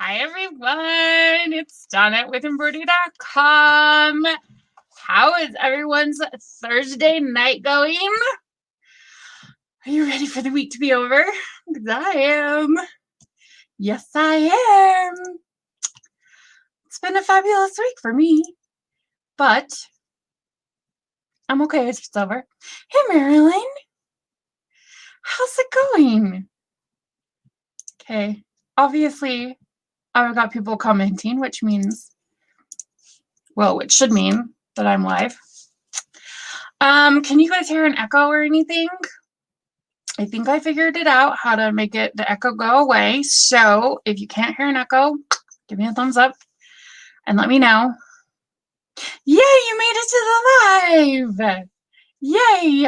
Hi everyone, it's Donna with Embroidery.com. How is everyone's Thursday night going? Are you ready for the week to be over? Because I am. Yes, I am. It's been a fabulous week for me, but I'm okay if it's over. Hey Marilyn, how's it going? Okay, obviously I've got people commenting, which means, well, which should mean that I'm live. Can you guys hear an echo or anything? I think I figured it out how to make it the echo go away. So if you can't hear an echo, give me a thumbs up and let me know. Yay, you made it to the live. Yay.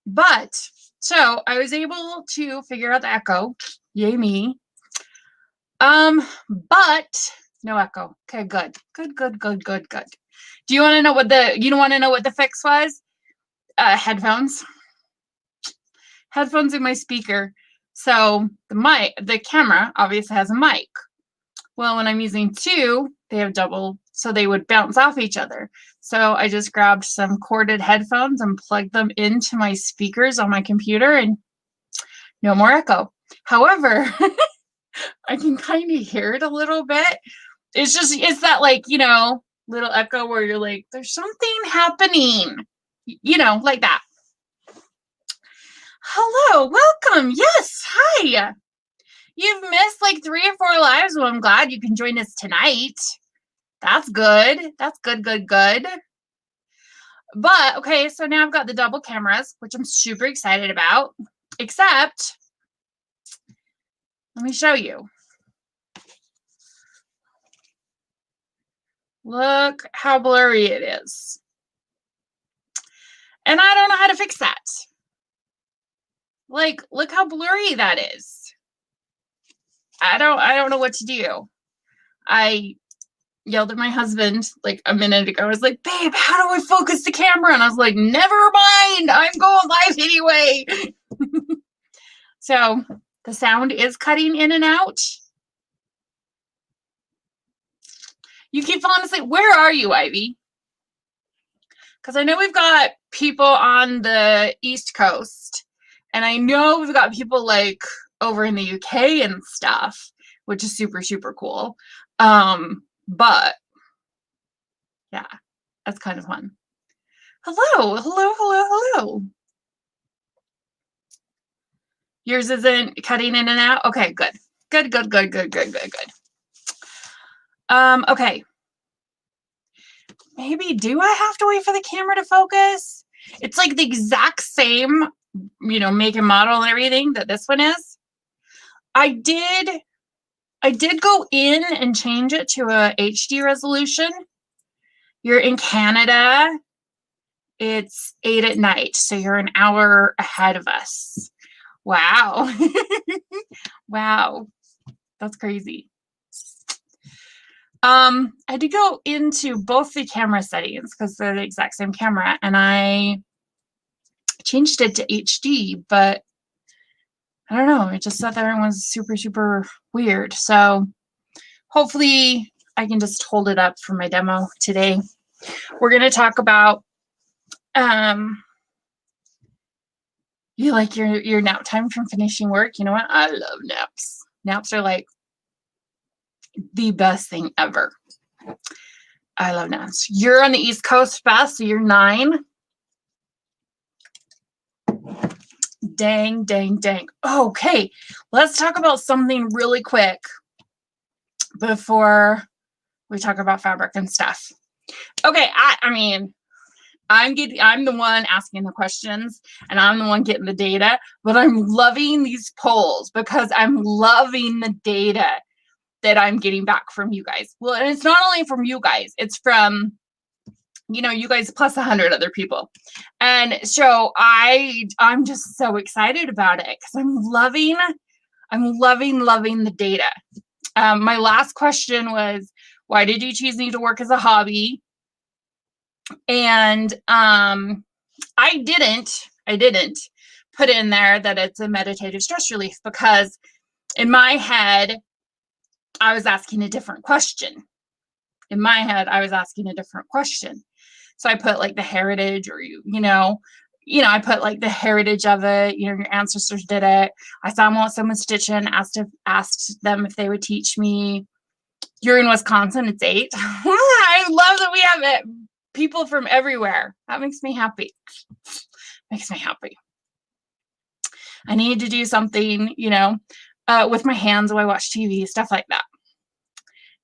But so I was able to figure out the echo. Yay me. But no echo. Okay, good. Good. Do you want to know what the fix was? Headphones in my speaker. So the camera obviously has a mic. Well, when I'm using two, they have double, so they would bounce off each other. So I just grabbed some corded headphones and plugged them into my speakers on my computer, and no more echo. However, I can kind of hear it a little bit. It's that, like, little echo where you're like, there's something happening, like that. Hello, welcome. Yes, hi. You've missed like 3 or 4 lives. Well, I'm glad you can join us tonight. That's good. That's good. But, okay, so now I've got the double cameras, which I'm super excited about. Except, let me show you. Look how blurry it is. And I don't know how to fix that. Like, look how blurry that is. I don't know what to do. I yelled at my husband like a minute ago. I was like, babe, how do I focus the camera? And I was like, never mind, I'm going live anyway. So the sound is cutting in and out. You keep falling asleep. Where are you, Ivy? Because I know we've got people on the East Coast, and I know we've got people like over in the UK and stuff, which is super, super cool. But yeah, that's kind of fun. Hello. Yours isn't cutting in and out? Okay, good. Okay. Maybe do I have to wait for the camera to focus? It's like the exact same, make and model and everything that this one is. I did go in and change it to a HD resolution. You're in Canada. It's 8 at night, so you're an hour ahead of us. Wow. Wow. That's crazy. I did go into both the camera settings because they're the exact same camera, and I changed it to HD, but I don't know. It just said that everyone was super, super weird. So hopefully I can just hold it up for my demo today. We're going to talk about, you like your nap time from finishing work. You know what? I love naps. Naps are like the best thing ever. I love naps. You're on the East Coast, Beth, so you're 9. Dang. Okay, let's talk about something really quick before we talk about fabric and stuff. Okay, I mean, I'm the one asking the questions, and I'm the one getting the data, but I'm loving these polls because I'm loving the data that I'm getting back from you guys. Well, and it's not only from you guys, it's from, you guys plus 100 other people. And so I'm just so excited about it because I'm loving the data. My last question was, why did you choose me to work as a hobby? And I didn't, put in there that it's a meditative stress relief, because in my head, I was asking a different question. So I put like the heritage, or I put like the heritage of it. Your ancestors did it. I saw someone stitching, asked them if they would teach me. You're in Wisconsin. It's 8. I love that we have it. People from everywhere. That makes me happy. I need to do something, with my hands while I watch TV, stuff like that.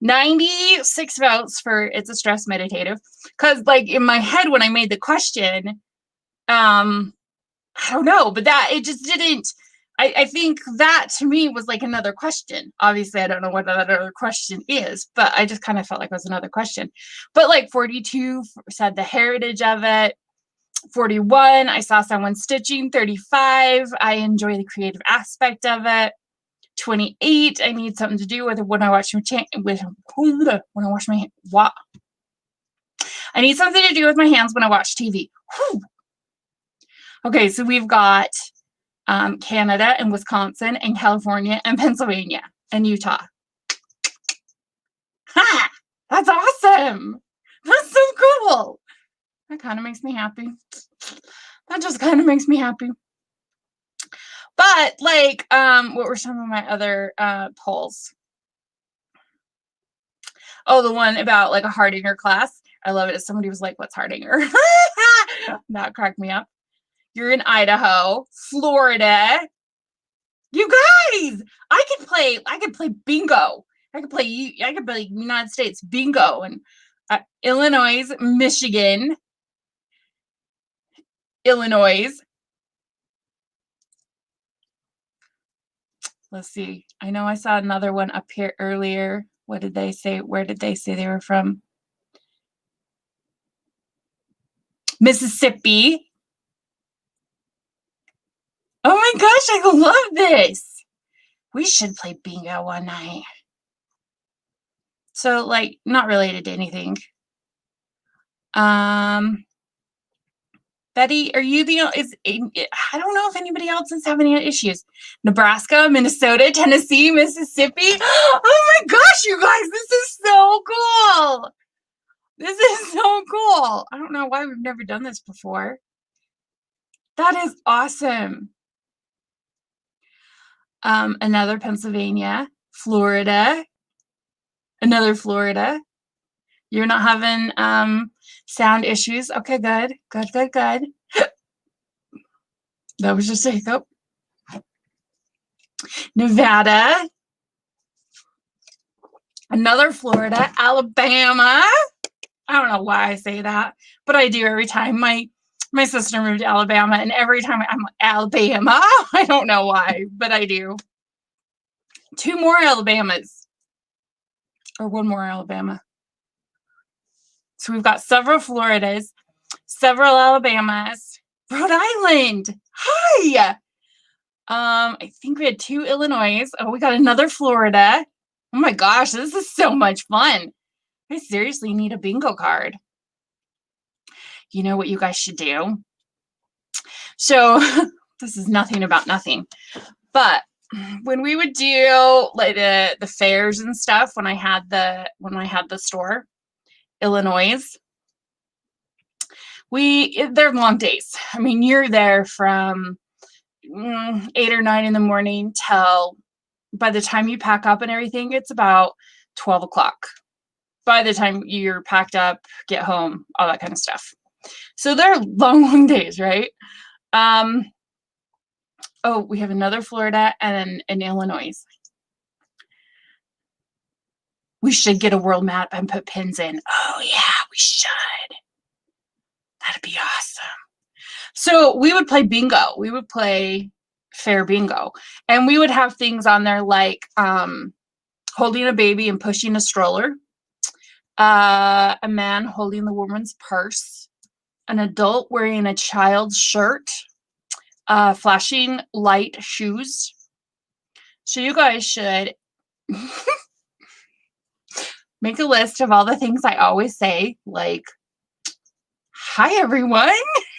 96 votes for it's a stress meditative. Because like in my head when I made the question, I don't know, but that it just didn't. I think that to me was like another question. Obviously, I don't know what that other question is, but I just kind of felt like it was another question. But like 42 said the heritage of it. 41, I saw someone stitching. 35, I enjoy the creative aspect of it. 28, I need something to do with it when I watch I need something to do with my hands when I watch TV. Whew. Okay, so we've got Canada and Wisconsin and California and Pennsylvania and Utah. Ha! That's awesome. That's so cool. That kind of makes me happy. That just kind of makes me happy. But like, what were some of my other polls? Oh, the one about like a Hardinger class. I love it. Somebody was like, what's Hardinger? That cracked me up. You're in Idaho, Florida. You guys, I could play bingo. I could play United States bingo, and Illinois, Michigan, Illinois. Let's see. I know I saw another one up here earlier. What did they say? Where did they say they were from? Mississippi. Oh my gosh, I love this. We should play bingo one night. So, like, not related to anything. Betty, are you I don't know if anybody else is having any issues. Nebraska, Minnesota, Tennessee, Mississippi. Oh my gosh, you guys, this is so cool. This is so cool. I don't know why we've never done this before. That is awesome. Another Pennsylvania, Florida, another Florida. You're not having sound issues. Okay, good. That was just a hiccup. Nevada, another Florida, Alabama. I don't know why I say that, but I do every time. My sister moved to Alabama, and every time I'm like, Alabama. I don't know why, but I do. 2 more Alabamas. Or 1 more Alabama. So we've got several Floridas, several Alabamas, Rhode Island. Hi. I think we had 2 Illinois. Oh, we got another Florida. Oh my gosh, this is so much fun. I seriously need a bingo card. You know what you guys should do? So this is nothing about nothing, but when we would do like the fairs and stuff, when I had the store, Illinois, they're long days. I mean, you're there from 8 or 9 in the morning till, by the time you pack up and everything, it's about 12 o'clock. By the time you're packed up, get home, all that kind of stuff. So they're long days, right? Oh, we have another Florida and an Illinois. We should get a world map and put pins in. Oh yeah, we should. That'd be awesome. So we would play bingo. We would play fair bingo. And we would have things on there like holding a baby and pushing a stroller, a man holding the woman's purse, an adult wearing a child's shirt, flashing light shoes. So you guys should make a list of all the things I always say, like, hi everyone,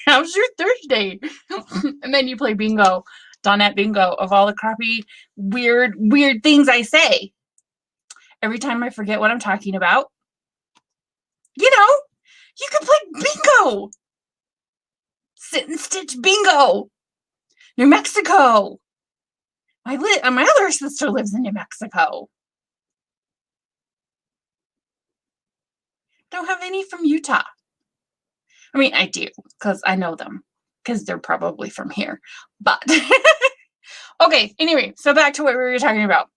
how's your Thursday? And then you play bingo, Dawnette bingo, of all the crappy, weird things I say. Every time I forget what I'm talking about, you can play bingo. Sit and stitch bingo. New Mexico. My other sister lives in New Mexico. Don't have any from Utah. I mean, I do, because I know them, because they're probably from here. But okay, anyway, so back to what we were talking about.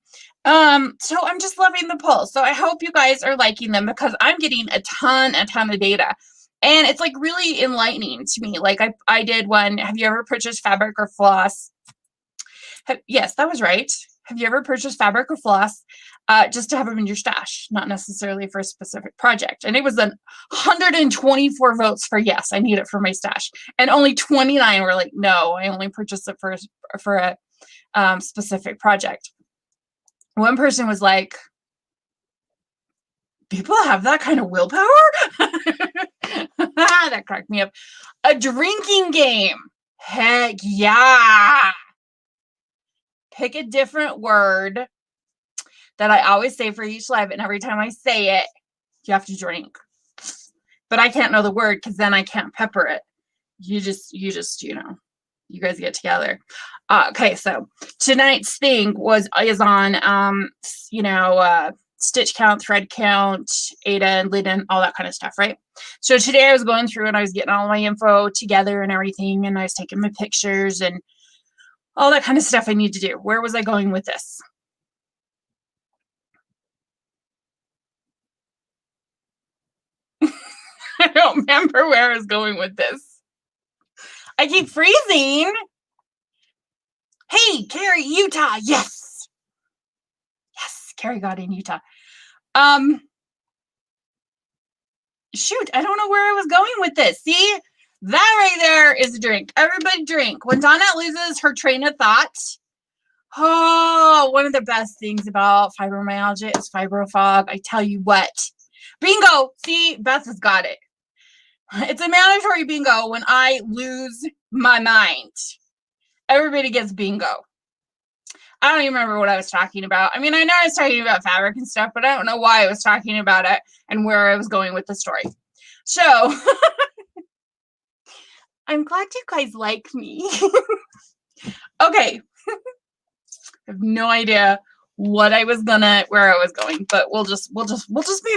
So I'm just loving the polls. So I hope you guys are liking them, because I'm getting a ton of data. And it's like really enlightening to me. Like I did one, have you ever purchased fabric or floss? Yes, that was right. Have you ever purchased fabric or floss just to have them in your stash, not necessarily for a specific project? And it was 124 votes for yes, I need it for my stash. And only 29 were like, no, I only purchased it for a specific project. One person was like, people have that kind of willpower? That cracked me up. A drinking game. Heck yeah. Pick a different word that I always say for each live, and every time I say it, you have to drink. But I can't know the word, because then I can't pepper it. You just, you guys get together. Okay, so tonight's thing is on, stitch count, thread count, Aida and Linen, all that kind of stuff, right? So today I was going through and I was getting all my info together and everything, and I was taking my pictures and all that kind of stuff I need to do. Where was I going with this? I don't remember where I was going with this. I keep freezing. Hey, Carrie, Utah. Yes. Yes, Carrie got in Utah. Shoot, I don't know where I was going with this. See, that right there is a drink. Everybody drink. When Dawnette loses her train of thought, oh, one of the best things about fibromyalgia is fibro fog. I tell you what. Bingo. See, Beth has got it. It's a mandatory bingo when I lose my mind. Everybody gets bingo. I don't even remember what I was talking about. I mean, I know I was talking about fabric and stuff, but I don't know why I was talking about it and where I was going with the story. So, I'm glad you guys like me. Okay. I have no idea where I was going, but we'll just move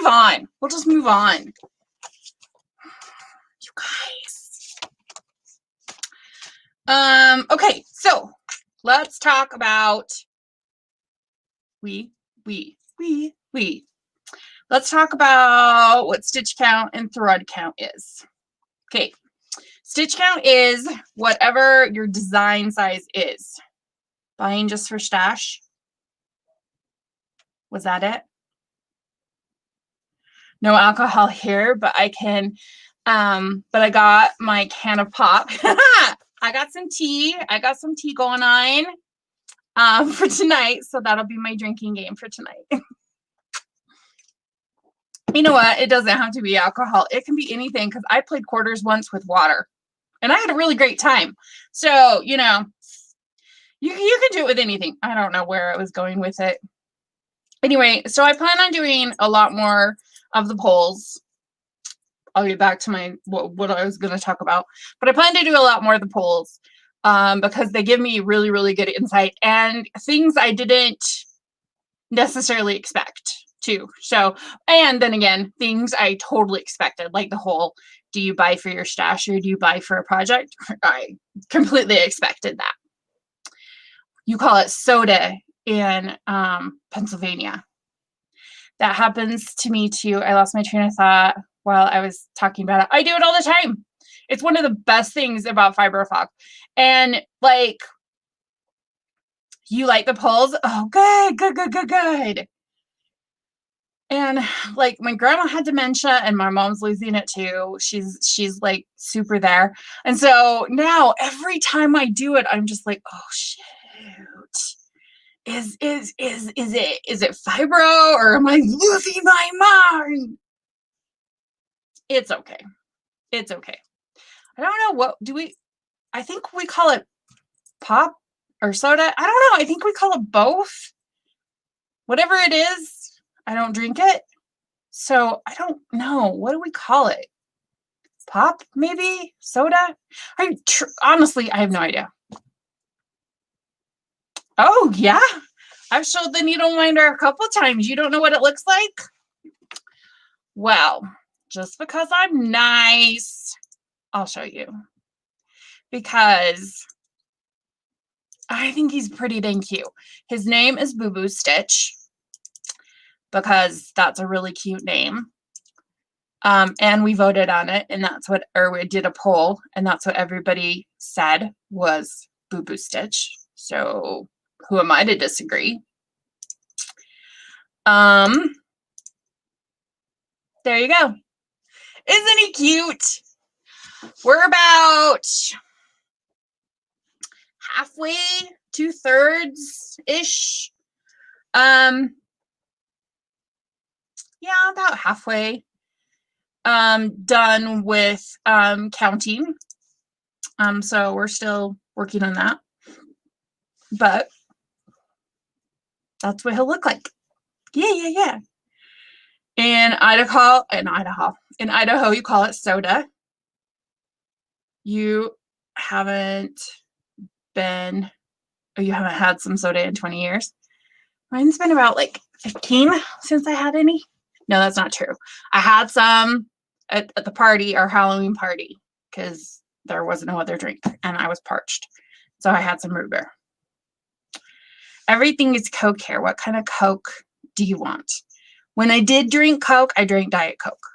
on. We'll just move on. You guys. Okay, so let's talk about let's talk about what stitch count and thread count is. Okay, stitch count is whatever your design size is. Buying just for stash. Was that it? No alcohol here, but I can, but I got my can of pop. I got some tea. Going on for tonight. So that'll be my drinking game for tonight. You know what? It doesn't have to be alcohol. It can be anything, because I played quarters once with water and I had a really great time. So, you can do it with anything. I don't know where I was going with it. Anyway, so I plan on doing a lot more of the polls. I'll get back to what I was going to talk about, but I plan to do a lot more of the polls because they give me really, really good insight and things I didn't necessarily expect too. So, and then again, things I totally expected, like the whole, do you buy for your stash or do you buy for a project? I completely expected that. You call it soda in Pennsylvania. That happens to me too. I lost my train of thought while I was talking about it. I do it all the time. It's one of the best things about fibro fog. And like, you like the polls? Oh, good. And like, my grandma had dementia and my mom's losing it too. She's like super there. And so now every time I do it, I'm just like, oh shoot. Is it fibro or am I losing my mind? It's okay. It's okay. I don't know, what do we, I think we call it pop or soda. I don't know. I think we call it both. Whatever it is, I don't drink it. So I don't know. What do we call it? Pop, maybe? Soda? Honestly, I have no idea. Oh, yeah. I've showed the needle winder a couple times. You don't know what it looks like? Well, just because I'm nice, I'll show you. Because I think he's pretty dang cute. His name is Boo Boo Stitch because that's a really cute name. And we voted on it, and we did a poll, and that's what everybody said was Boo Boo Stitch. So who am I to disagree? There you go. Isn't he cute? We're about halfway, 2/3-ish. Yeah, about halfway done with counting. So we're still working on that. But that's what he'll look like. Yeah. In Idaho, you call it soda. You haven't had some soda in 20 years. Mine's been about like 15 since I had any. No, that's not true. I had some at the party, our Halloween party, because there was no other drink and I was parched. So I had some root beer. Everything is Coke here. What kind of Coke do you want? When I did drink Coke, I drank Diet Coke.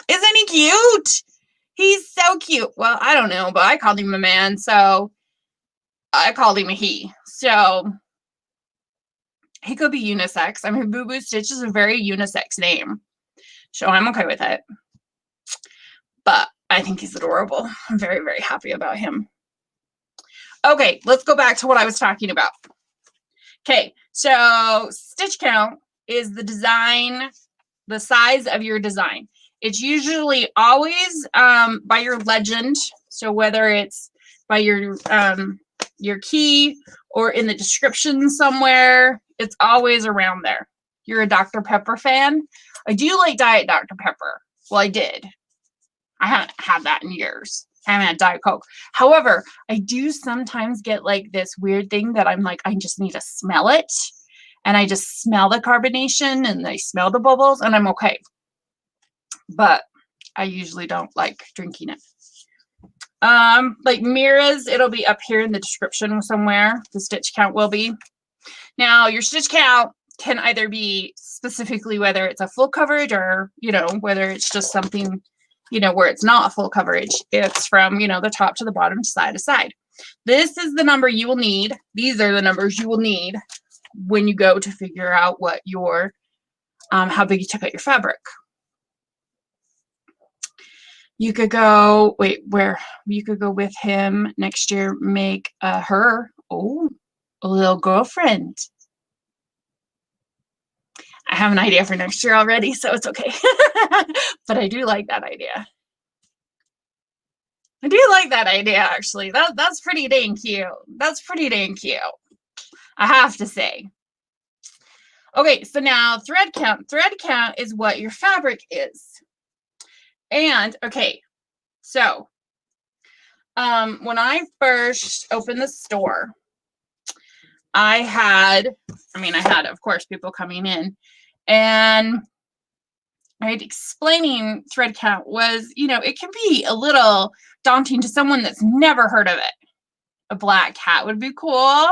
Isn't he cute? He's so cute. Well, I don't know, but I called him a man, so I called him a he. So he could be unisex. I mean, Boo Boo Stitch is a very unisex name, so I'm okay with it. But I think he's adorable. I'm very, very happy about him. Okay, let's go back to what I was talking about. Okay, so stitch count is the design, the size of your design. It's usually always by your legend. So whether it's by your key or in the description somewhere, it's always around there. You're a Dr. Pepper fan? I do like Diet Dr. Pepper. Well, I did. I haven't had that in years. I haven't had Diet Coke. However, I do sometimes get like this weird thing that I'm like, I just need to smell it. And I just smell the carbonation and I smell the bubbles and I'm okay. But I usually don't like drinking it. Like Mira's, it'll be up here in the description somewhere. The stitch count will be. Now, your stitch count can either be specifically whether it's a full coverage or, whether it's just something, where it's not a full coverage. It's from, the top to the bottom, side to side. This is the number you will need. These are the numbers you will need when you go to figure out what your, how big you took out your fabric. You could go, you could go with him next year, make her, a little girlfriend. I have an idea for next year already, so it's okay. But I do like that idea. I do like that idea, actually. That's pretty dang cute. That's pretty dang cute, I have to say. Okay, so now thread count. Thread count is what your fabric is. And, okay, so when I first opened the store, I had, of course, people coming in, and explaining thread count was, it can be a little daunting to someone that's never heard of it. A black cat would be cool.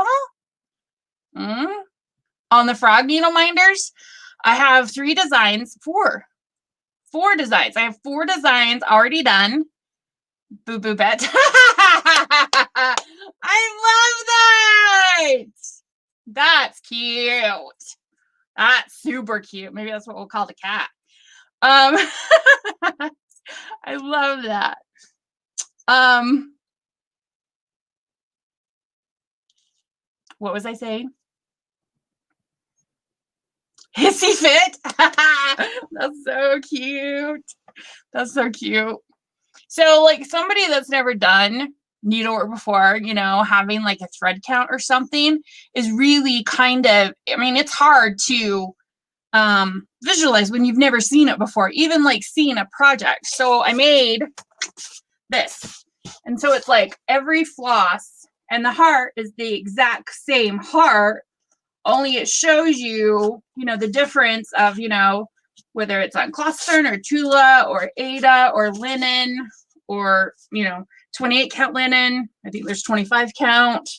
On the frog needle minders, I have 4 designs. I have 4 designs already done. Boo Boo Bet. I love that. That's cute. That's super cute. Maybe that's what we'll call the cat. I love that. What was I saying? Hissy fit. That's so cute. That's so cute. So, like, somebody that's never done needlework before, you know, having like a thread count or something is really kind of, I mean, it's hard to visualize when you've never seen it before, even like seeing a project. So I made this. And so it's like every floss and the heart is the exact same heart, only it shows you, you know, the difference of, you know, whether it's on cloth stern or Tula or Ada or linen or, you know, 28 count linen. I think there's 25 count.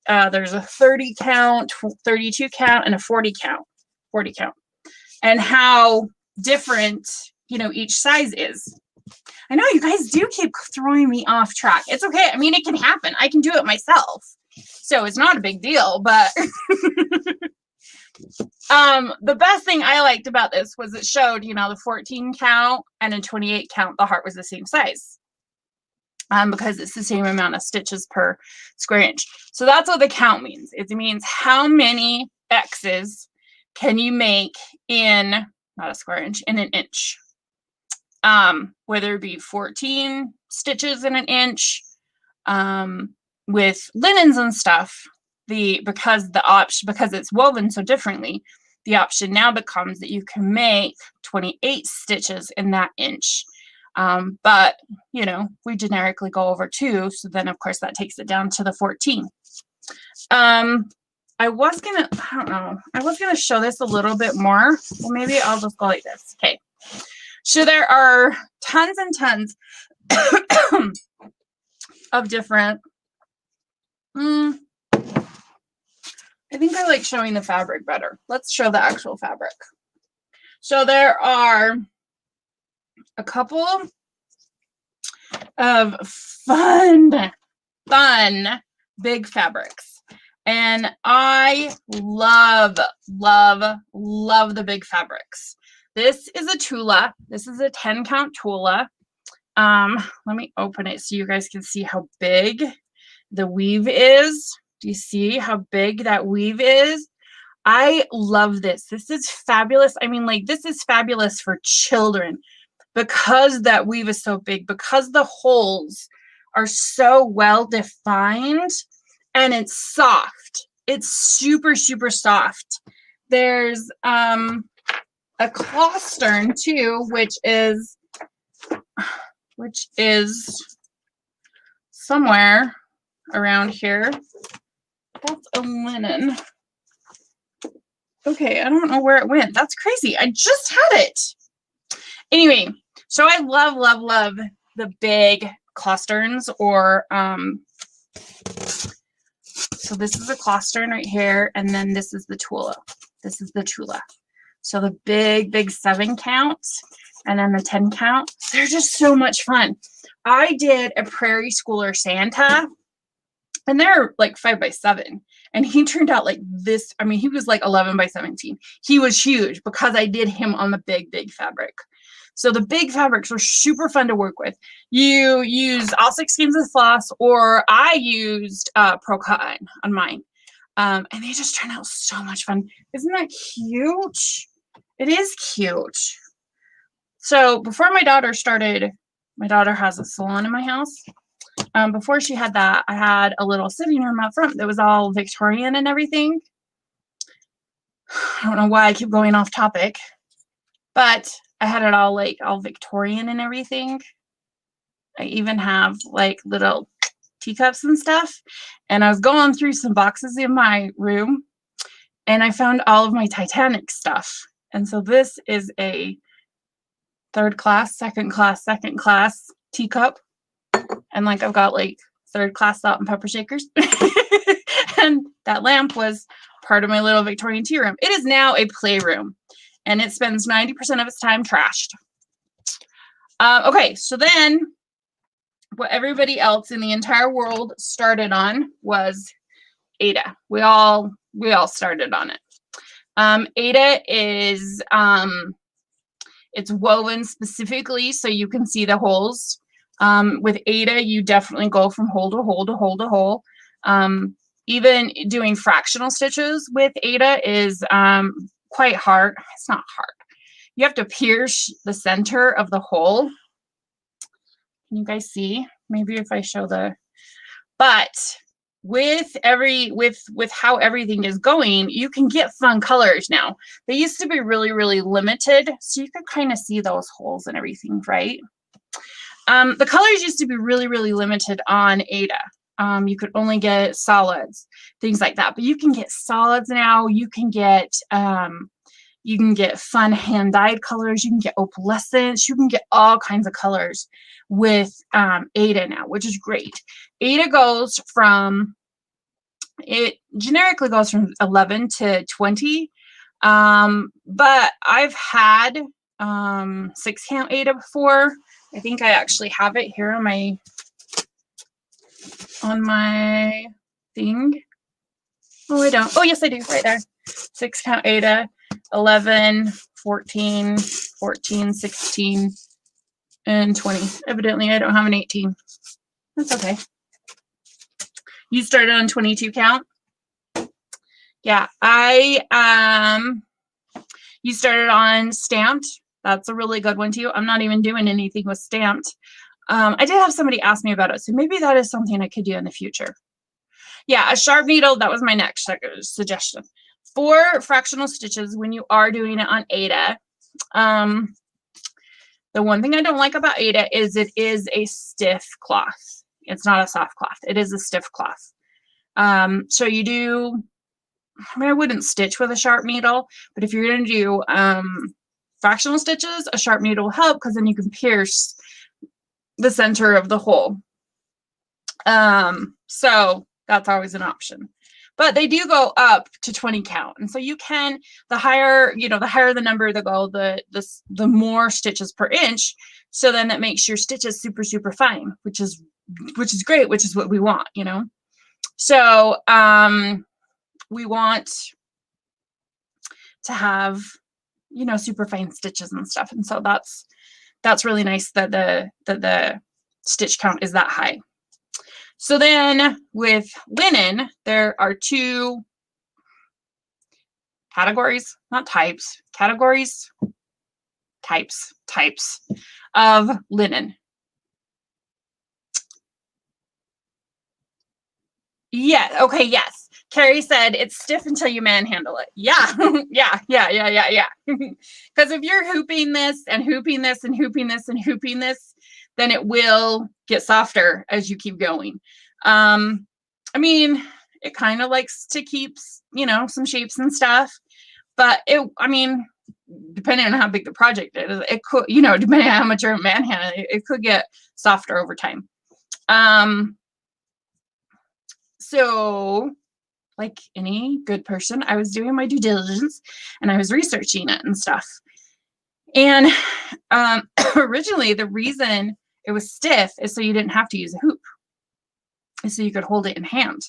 There's a 30 count, 32 count, and a 40 count, and how different, you know, each size is. I know you guys do keep throwing me off track. It's okay. I mean, it can happen. I can do it myself. So it's not a big deal, but the best thing I liked about this was it showed, you know, the 14 count and a 28 count, the heart was the same size. Because it's the same amount of stitches per square inch. So that's what the count means. It means how many X's can you make in, not a square inch, in an inch. Whether it be 14 stitches in an inch, with linens and stuff, because it's woven so differently, the option now becomes that you can make 28 stitches in that inch. But you know, we generically go over 2, so then of course that takes it down to the 14. I was gonna show this a little bit more. Well, maybe I'll just go like this. Okay. So there are tons and tons of different, I think I like showing the fabric better. Let's show the actual fabric. So there are a couple of fun big fabrics. And I love the big fabrics. This is a Tula. This is a 10 count Tula. Let me open it so you guys can see how big the weave is. Do you see how big that weave is? I love this. This is fabulous. I mean, like, this is fabulous for children because that weave is so big, because the holes are so well defined, and it's soft. It's super, super soft. There's a cloth stern too, which is somewhere around here. That's a linen. Okay, I don't know where it went. That's crazy. I just had it. Anyway, so I love the big cloth sterns, or so this is a cloth stern right here, and then this is the Tula. This is the Tula. So the big 7 count and then the 10 count. They're just so much fun. I did a Prairie Schooler Santa, and they're like 5x7, and he turned out like this. I mean, he was like 11x17. He was huge because I did him on the big fabric. So the big fabrics are super fun to work with. You use all 6 skeins of floss, or I used Pro Cotton on mine. And they just turn out so much fun. Isn't that cute? It is cute. So before my daughter has a salon in my house. Before she had that, I had a little sitting room out front that was all Victorian and everything. I don't know why I keep going off topic, but I had it all like all Victorian and everything. I even have like little teacups and stuff. And I was going through some boxes in my room, and I found all of my Titanic stuff. And so this is a 3rd class, 2nd class teacup. And like I've got like 3rd class salt and pepper shakers. And that lamp was part of my little Victorian tea room. It is now a playroom, and it spends 90% of its time trashed. Okay, so then what everybody else in the entire world started on was Ada. We all started on it. Ada is it's woven specifically so you can see the holes. With Ada, you definitely go from hole to hole to hole to hole. Even doing fractional stitches with Ada is quite hard. It's not hard. You have to pierce the center of the hole. Can you guys see? Maybe if I show the But with how everything is going, you can get fun colors now. They used to be really, really limited, so you could kind of see those holes and everything, right? The colors used to be really, really limited on Ada. You could only get solids, things like that. But you can get solids now. You can get fun hand-dyed colors. You can get opalescence. You can get all kinds of colors with Ada now, which is great. Ada generically goes from 11 to 20. But I've had 6-count Ada before. I think I actually have it here on my thing. Oh, I don't. Oh, yes, I do, right there. 6-count Ada, 11, 14, 16, and 20. Evidently, I don't have an 18. That's okay. You started on 22 count? Yeah, you started on stamped. That's a really good one too. I'm not even doing anything with stamped. I did have somebody ask me about it, so maybe that is something I could do in the future. Yeah, a sharp needle, that was my next suggestion. For fractional stitches, when you are doing it on Ada, the one thing I don't like about Ada is it is a stiff cloth. It's not a soft cloth. It is a stiff cloth. So you do, I mean, I wouldn't stitch with a sharp needle, but if you're going to do fractional stitches, a sharp needle will help because then you can pierce the center of the hole. So that's always an option. But they do go up to 20 count. And so you can, the higher the number they go, the more stitches per inch. So then that makes your stitches super, super fine, which is great, which is what we want, you know. So we want to have, you know, super fine stitches and stuff. And so that's really nice that the stitch count is that high. So then with linen, there are 2 categories, not types, categories, types of linen. Yeah, okay, yes. Carrie said it's stiff until you manhandle it. Yeah, yeah. Because if you're hooping this and hooping this and hooping this and hooping this, then it will get softer as you keep going. I mean, it kind of likes to keep, you know, some shapes and stuff, but I mean, depending on how big the project is, it could, you know, depending on how much you're manhandling, it could get softer over time. So like any good person, I was doing my due diligence and I was researching it and stuff. And originally the reason it was stiff is so you didn't have to use a hoop. So you could hold it in hand,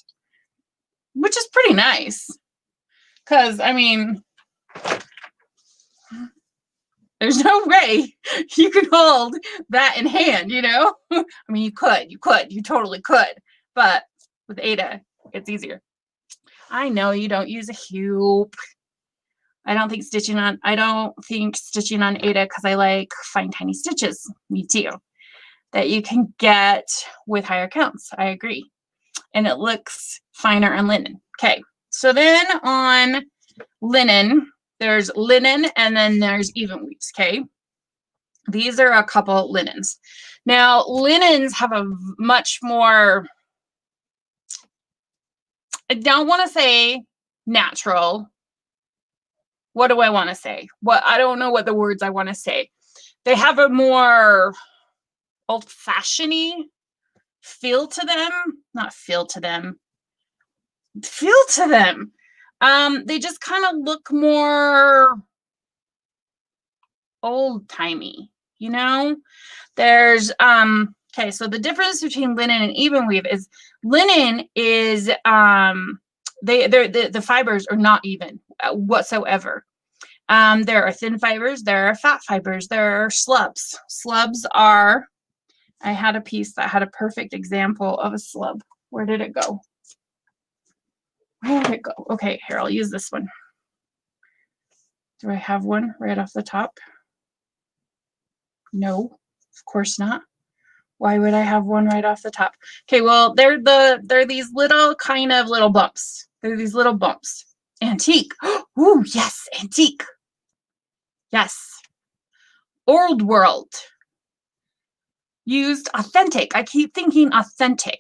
which is pretty nice. Because, I mean, there's no way you could hold that in hand, you know? I mean, you totally could. But with Ada, it's easier. I know you don't use a hoop. I don't think stitching on Ada, because I like fine tiny stitches. Me too. That you can get with higher counts. I agree. And it looks finer on linen. Okay. So then on linen, there's linen and then there's even weaves. Okay. These are a couple linens. Now, linens have a much more, I don't want to say natural. What do I want to say? I don't know what the words I want to say. They have a more old-fashioned feel to them. Not feel to them. Feel to them. They just kind of look more old-timey, you know? There's okay, so the difference between linen and even weave is linen is the fibers are not even whatsoever. There are thin fibers, there are fat fibers, there are slubs. Slubs are, I had a piece that had a perfect example of a slub. Where did it go? Where did it go? Okay, here, I'll use this one. Do I have one right off the top? No, of course not. Why would I have one right off the top? Okay, well, they're these little kind of little bumps. They're these little bumps. Antique. Ooh, yes, antique. Yes. Old world. Used authentic. I keep thinking authentic.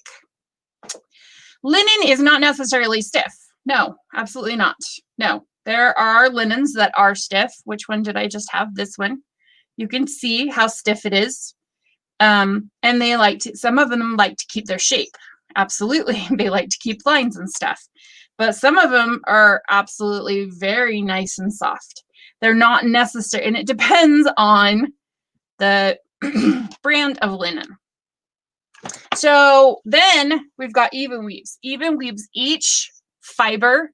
Linen is not necessarily stiff. No, absolutely not. No, there are linens that are stiff. Which one did I just have? This one. You can see how stiff it is. And they like to, some of them like to keep their shape. Absolutely. They like to keep lines and stuff. But some of them are absolutely very nice and soft. They're not necessary. And it depends on the brand of linen. So then we've got even weaves. Even weaves, each fiber,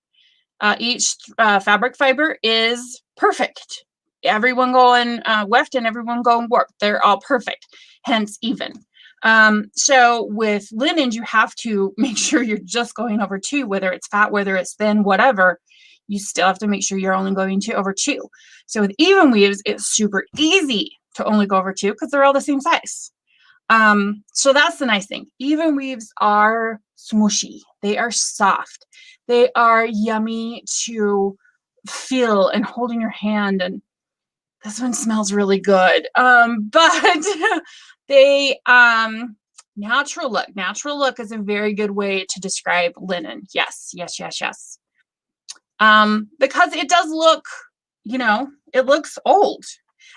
each fabric fiber is perfect. Everyone going weft and everyone going warp. They're all perfect, hence even. So with linens, you have to make sure you're just going over 2, whether it's fat, whether it's thin, whatever. You still have to make sure you're only going to over 2. So with even weaves, it's super easy to only go over 2 because they're all the same size. So that's the nice thing. Even weaves are smushy. They are soft. They are yummy to feel and hold in your hand. And this one smells really good. But they, natural look. Natural look is a very good way to describe linen. Yes, yes, yes, yes. Because it does look, you know, it looks old,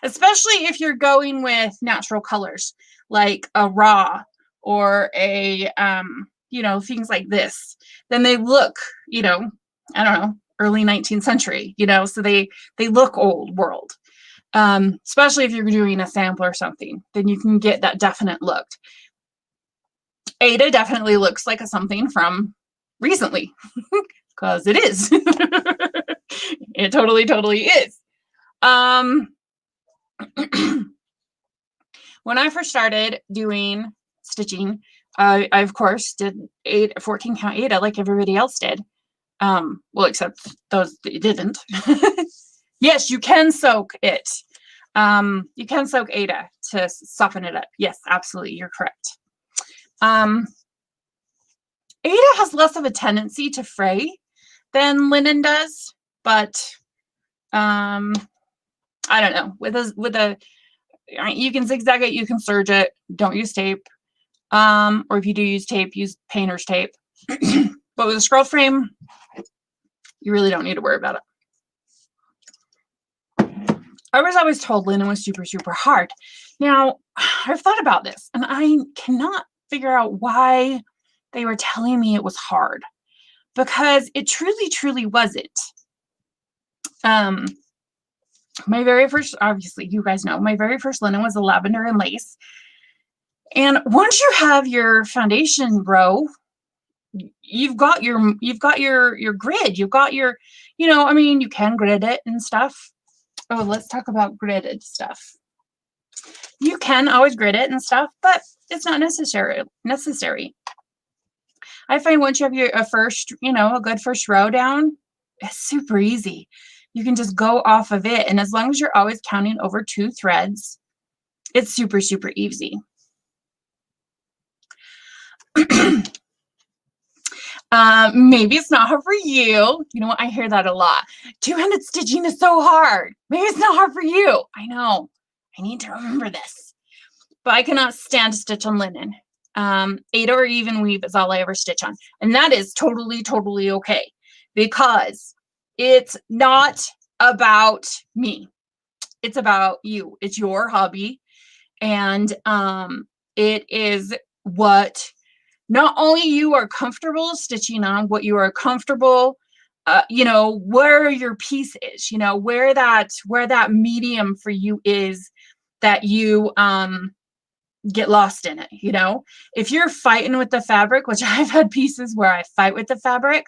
especially if you're going with natural colors like a raw or a, you know, things like this. Then they look, you know, I don't know, early 19th century, you know, so they look old world. Especially if you're doing a sample or something, then you can get that definite look. Ada definitely looks like a something from recently, because it is. It totally, totally is. When I first started doing stitching, I of course did 14 count Ada like everybody else did. Well, except those that didn't. Yes, you can soak it. You can soak Ada to soften it up. Yes, absolutely, you're correct. Ada has less of a tendency to fray than linen does, but I don't know. With a you can zigzag it, you can serge it. Don't use tape. Or if you do use tape, use painter's tape. But with a scroll frame, you really don't need to worry about it. I was always told linen was super, super hard. Now, I've thought about this, and I cannot figure out why they were telling me it was hard, because it truly, truly wasn't. My very first, obviously, you guys know, my very first linen was a lavender and lace. And once you have your foundation row, you've got your grid, you've got your, you know, I mean, you can grid it and stuff. Oh, let's talk about gridded stuff. You can always grid it and stuff, but it's not necessary. I find once you have your first, you know, a good first row down, it's super easy. You can just go off of it. And as long as you're always counting over 2 threads, it's super, super easy. Maybe it's not hard for you. You know what? I hear that a lot. Two-handed stitching is so hard. Maybe it's not hard for you. I know. I need to remember this. But I cannot stand to stitch on linen. Ada or even weave is all I ever stitch on. And that is totally, totally okay. Because it's not about me. It's about you. It's your hobby. And it is what not only you are comfortable stitching on, what you are comfortable, you know, where your piece is, you know, where that medium for you is, that you get lost in it. You know, if you're fighting with the fabric, which I've had pieces where I fight with the fabric,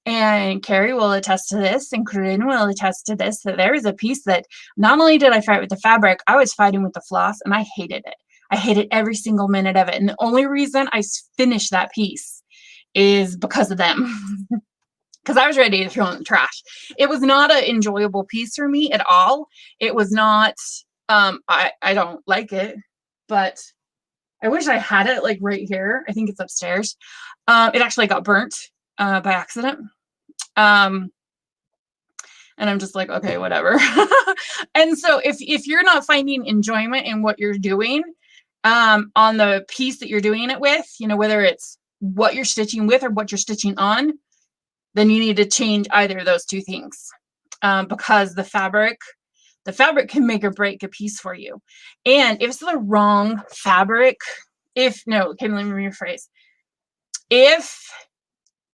and Carrie will attest to this, and Corinne will attest to this, that there is a piece that not only did I fight with the fabric, I was fighting with the floss, and I hated it. I hated every single minute of it. And the only reason I finished that piece is because of them. Because I was ready to throw it in the trash. It was not an enjoyable piece for me at all. It was not, I don't like it, but I wish I had it like right here. I think it's upstairs. It actually got burnt by accident. And I'm just like, okay, whatever. And so if you're not finding enjoyment in what you're doing, on the piece that you're doing it with, you know, whether it's what you're stitching with or what you're stitching on, then you need to change either of those two things, because the fabric can make or break a piece for you. And if it's the wrong fabric, let me rephrase.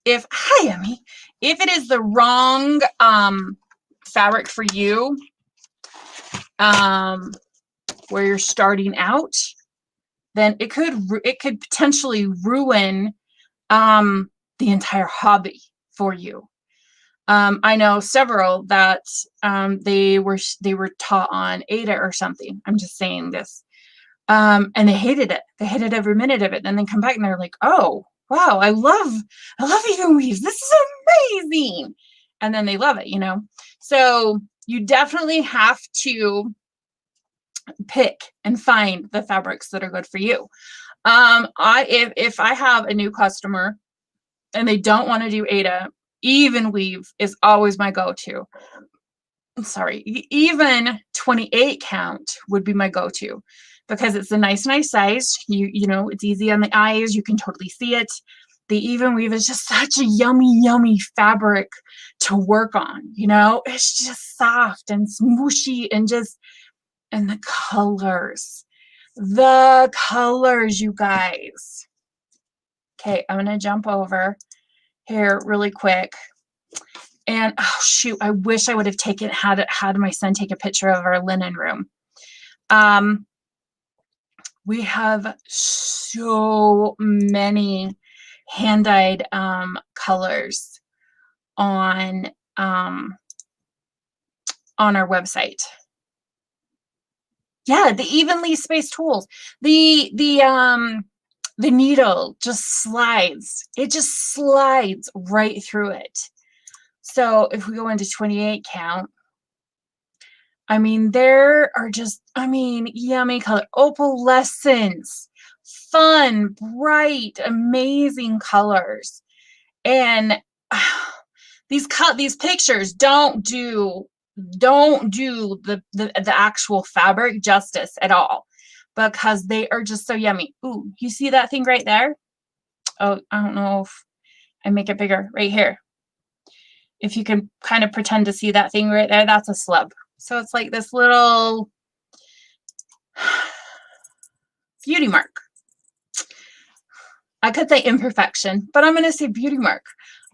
Hi, Emmy, if it is the wrong fabric for you, where you're starting out, then it could potentially ruin the entire hobby for you. I know several that they were taught on Ada or something. I'm just saying this. And they hated it. They hated every minute of it. Then they come back and they're like, oh, wow, I love even weaves. This is amazing. And then they love it, you know? So you definitely have to pick and find the fabrics that are good for you. If I have a new customer and they don't want to do Ada, Evenweave is always my go-to. I'm sorry, even 28 count would be my go-to, because it's a nice size. You know, it's easy on the eyes. You can totally see it. The Evenweave is just such a yummy fabric to work on. You know, it's just soft and smooshy and the colors, you guys. Okay, I'm gonna jump over here really quick. And oh shoot, I wish I would have had my son take a picture of our linen room. We have so many hand-dyed colors on our website. Yeah, the evenly spaced tools. The needle just slides. It just slides right through it. So if we go into 28 count, I mean, there are just, yummy color, opalescence, fun, bright, amazing colors. And these pictures don't do the actual fabric justice at all, because they are just so yummy. Ooh, you see that thing right there? Oh, I don't know if I make it bigger right here. If you can kind of pretend to see that thing right there, that's a slub. So it's like this little beauty mark. I could say imperfection, but I'm going to say beauty mark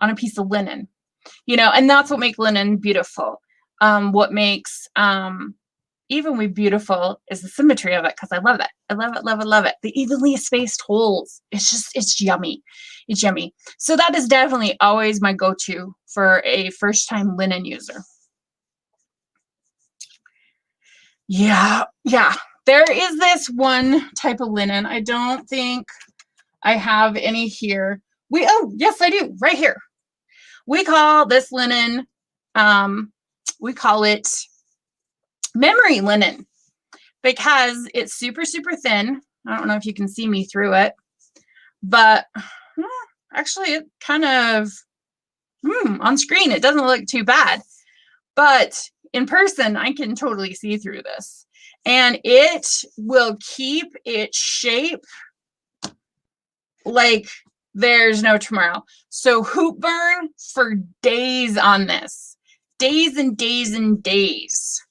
on a piece of linen, you know, and that's what makes linen beautiful. What makes Evenweave beautiful is the symmetry of it, because I love it. I love it. The evenly spaced holes. It's yummy. It's yummy. So that is definitely always my go-to for a first-time linen user. Yeah. There is this one type of linen. I don't think I have any here. Yes, I do. Right here. We call this linen, we call it memory linen, because it's super thin. I don't know if you can see me through it, but actually it kind of, on screen, it doesn't look too bad, but in person, I can totally see through this, and it will keep its shape like there's no tomorrow. So hoop burn for days on this, days and days and days.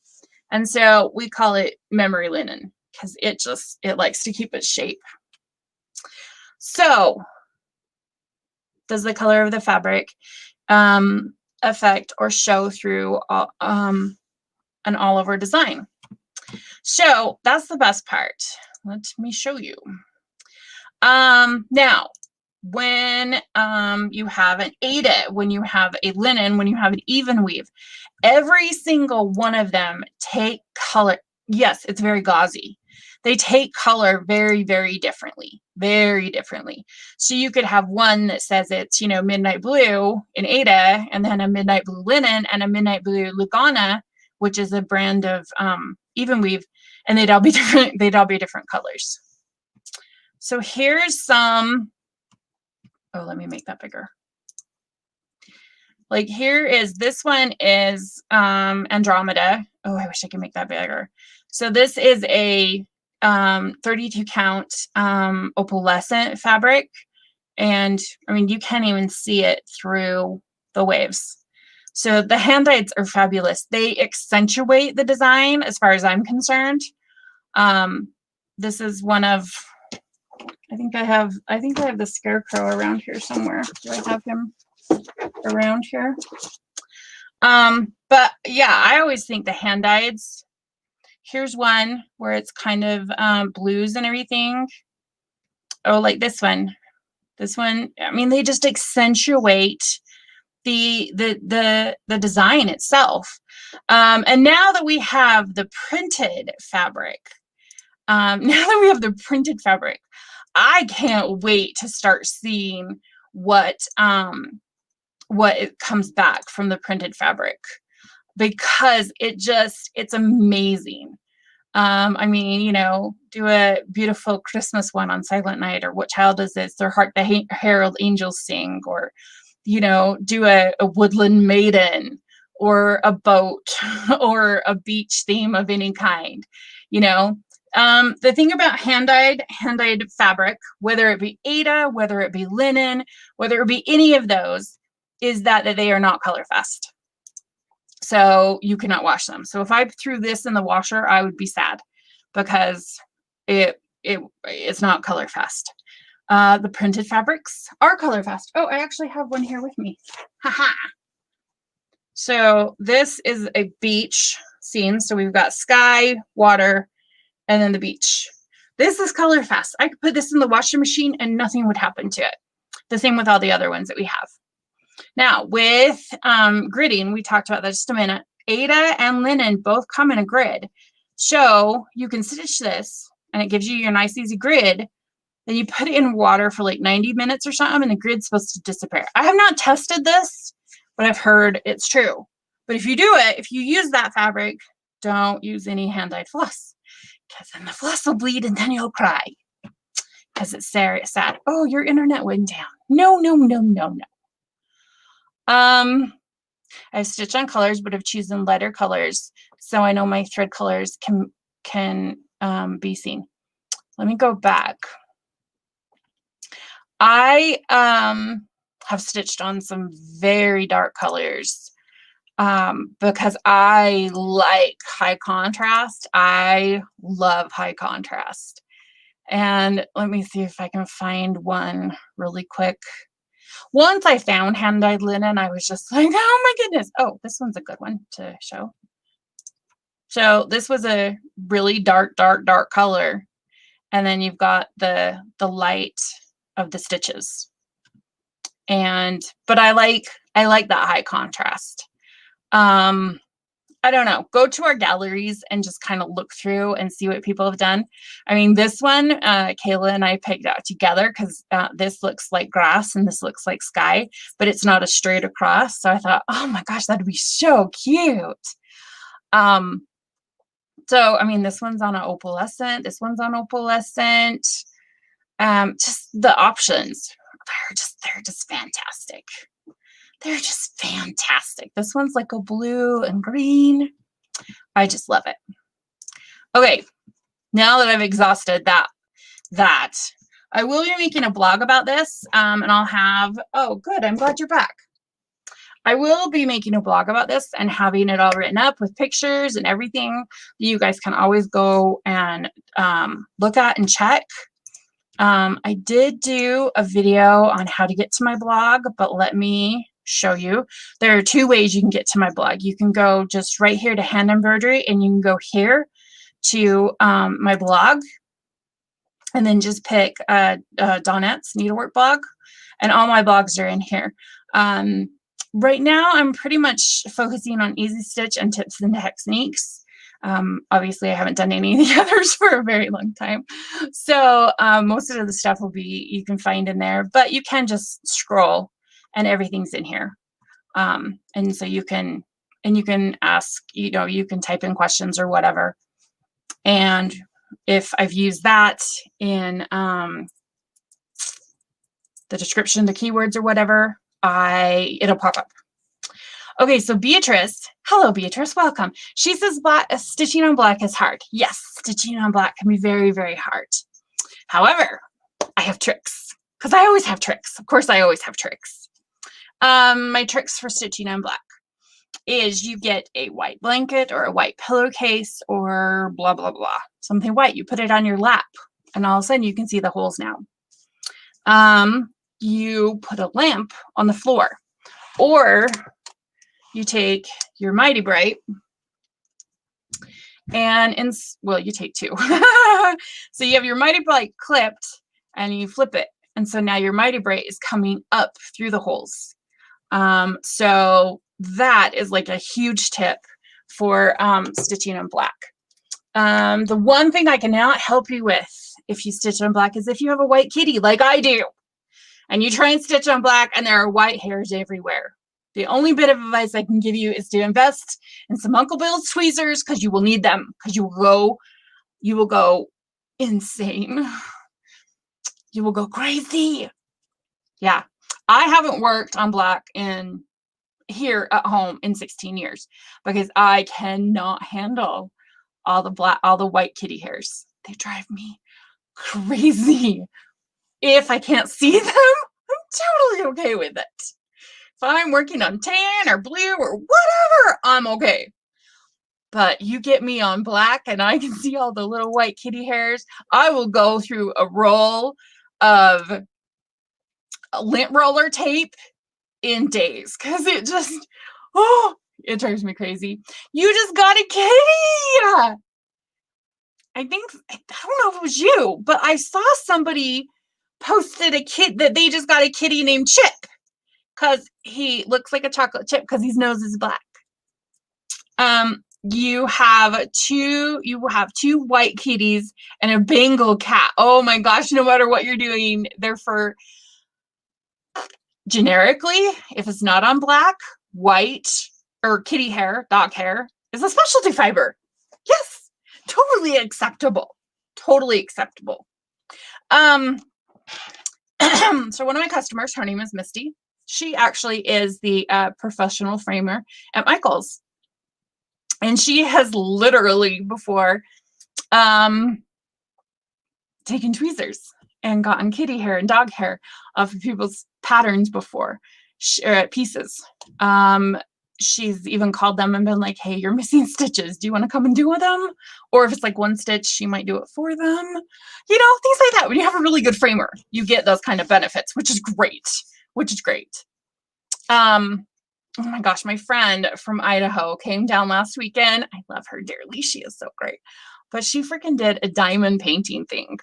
And so we call it memory linen, because it likes to keep its shape. So does the color of the fabric affect or show through an all over design? So that's the best part. Let me show you. Now, when you have an Ada, when you have a linen, when you have an Evenweave, every single one of them take color. Yes, it's very gauzy. They take color very differently, So you could have one that says it's, you know, midnight blue in Ada, and then a midnight blue linen and a midnight blue Lugana, which is a brand of Evenweave, and they'd all be different. They'd all be different colors. So here's some, oh, let me make that bigger. Like here is, this one is Andromeda. Oh, I wish I could make that bigger. So this is a 32 count opalescent fabric. And I mean, you can't even see it through the waves. So the hand dyes are fabulous. They accentuate the design as far as I'm concerned. This is one of, I think I have the scarecrow around here somewhere. Do I have him around here? But yeah, I always think the hand dyes. Here's one where it's kind of blues and everything. Oh, like this one. This one, I mean, they just accentuate the design itself. And now that we have the printed fabric, I can't wait to start seeing what it comes back from the printed fabric, because it's amazing. I mean, you know, do a beautiful Christmas one on Silent Night, or What Child Is This, or Hark the Herald Angels Sing, or, you know, do a woodland maiden, or a boat, or a beach theme of any kind, you know. The thing about hand-dyed fabric, whether it be Aida, whether it be linen, whether it be any of those, is that they are not color fast. So you cannot wash them. So if I threw this in the washer, I would be sad, because it's not color fast. The printed fabrics are color fast. Oh, I actually have one here with me. Haha. So this is a beach scene. So we've got sky, water, and then the beach. This is color fast. I could put this in the washing machine and nothing would happen to it. The same with all the other ones that we have. Now, with gridding, we talked about that just a minute. Aida and linen both come in a grid. So you can stitch this, and it gives you your nice, easy grid. Then you put it in water for like 90 minutes or something, and the grid's supposed to disappear. I have not tested this, but I've heard it's true. But if you do it, if you use that fabric, don't use any hand-dyed floss, because then the floss will bleed and then you'll cry, because it's sad. Oh, your internet went down. No. I stitch on colors, but I've chosen lighter colors, so I know my thread colors can be seen. Let me go back. I have stitched on some very dark colors because I like high contrast. I love high contrast. And let me see if I can find one really quick. Once I found hand-dyed linen, I was just like, oh my goodness. Oh, this one's a good one to show. So this was a really dark color. And then you've got the light of the stitches. But I like that high contrast. I don't know, go to our galleries and just kind of look through and see what people have done. I mean, this one, Kayla and I picked out together, because this looks like grass and this looks like sky, but it's not a straight across. So I thought, oh my gosh, that'd be so cute. So, I mean, this one's on an opalescent, this one's on opalescent. Just the options, they're just fantastic. They're just fantastic. This one's like a blue and green. I just love it. Okay, now that I've exhausted that, I will be making a blog about this, and I'll have, oh, good, I'm glad you're back. I will be making a blog about this and having it all written up with pictures and everything. You guys can always go and look at and check. I did do a video on how to get to my blog, but let me show you. There are two ways you can get to my blog. You can go just right here to hand embroidery, and you can go here to my blog, and then just pick Donette's needlework blog, and all my blogs are in here. Right now I'm pretty much focusing on easy stitch and tips and techniques. Obviously I haven't done any of the others for a very long time, so most of the stuff will be, you can find in there, but you can just scroll and everything's in here. And so you can ask, you know, you can type in questions or whatever. And if I've used that in the description, the keywords or whatever, it'll pop up. Okay, so Beatrice, hello Beatrice, welcome. She says stitching on black is hard. Yes, stitching on black can be very, very hard. However, I have tricks, because I always have tricks. Of course, I always have tricks. My tricks for stitching on black is you get a white blanket or a white pillowcase or blah, blah, blah, something white. You put it on your lap, and all of a sudden you can see the holes now. You put a lamp on the floor, or you take your Mighty Bright and you take two. So you have your Mighty Bright clipped and you flip it. And so now your Mighty Bright is coming up through the holes. So that is like a huge tip for stitching on black. The one thing I cannot help you with if you stitch on black is if you have a white kitty like I do, and you try and stitch on black and there are white hairs everywhere. The only bit of advice I can give you is to invest in some Uncle Bill's tweezers, because you will need them, because you will go insane. You will go crazy. Yeah. I haven't worked on black here at home in 16 years because I cannot handle all the white kitty hairs. They drive me crazy. If I can't see them, I'm totally okay with it. If I'm working on tan or blue or whatever, I'm okay. But you get me on black and I can see all the little white kitty hairs, I will go through a roll of lint roller tape in days, because it drives me crazy. You just got a kitty! I don't know if it was you, but I saw somebody posted a kid that they just got a kitty named Chip, because he looks like a chocolate chip because his nose is black. You have two white kitties and a Bengal cat. Oh my gosh, no matter what you're doing, they're for generically, if it's not on black, white or kitty hair, dog hair is a specialty fiber. Yes, totally acceptable. Totally acceptable. So one of my customers, her name is Misty. She actually is the professional framer at Michael's. And she has literally before taken tweezers and gotten kitty hair and dog hair off of people's patterns before, pieces. She's even called them and been like, hey, you're missing stitches. Do you want to come and do them? Or if it's like one stitch, she might do it for them. You know, things like that. When you have a really good framer, you get those kind of benefits, which is great. Oh my gosh, my friend from Idaho came down last weekend. I love her dearly. She is so great. But she freaking did a diamond painting thing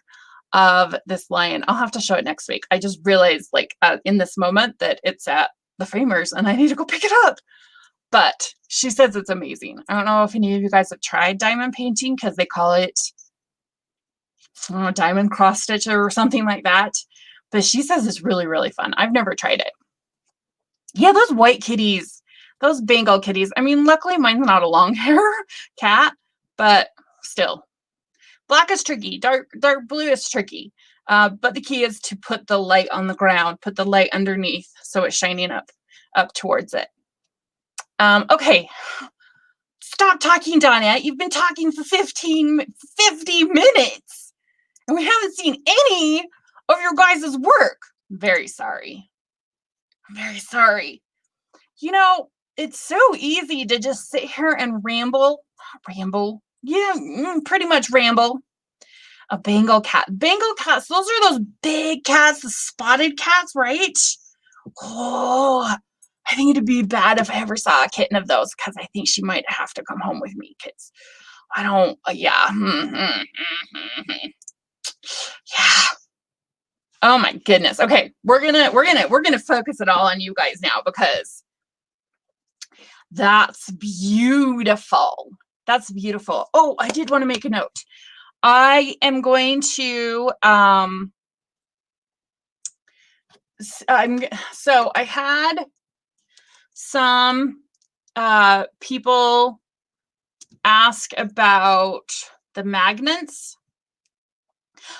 of this lion. I'll have to show it next week. I just realized like in this moment that it's at the framers and I need to go pick it up. But she says it's amazing. I don't know if any of you guys have tried diamond painting, because they call it, I don't know, diamond cross stitch or something like that. But she says it's really, really fun. I've never tried it. Yeah, those white kitties, those Bengal kitties. I mean, luckily mine's not a long hair cat, but still. Black is tricky. Dark blue is tricky. But the key is to put the light on the ground, put the light underneath so it's shining up towards it. Okay. Stop talking, Donna. You've been talking for 50 minutes. And we haven't seen any of your guys' work. I'm very sorry. I'm very sorry. You know, it's so easy to just sit here and ramble. Yeah, pretty much ramble. A Bengal cat. Bengal cats, those are those big cats, the spotted cats, right? Oh, I think it'd be bad if I ever saw a kitten of those, because I think she might have to come home with me, kids. I don't, yeah. Yeah. Oh my goodness. Okay, we're gonna focus it all on you guys now, because that's beautiful. That's beautiful. Oh, I did want to make a note. I am going to so I had some people ask about the magnets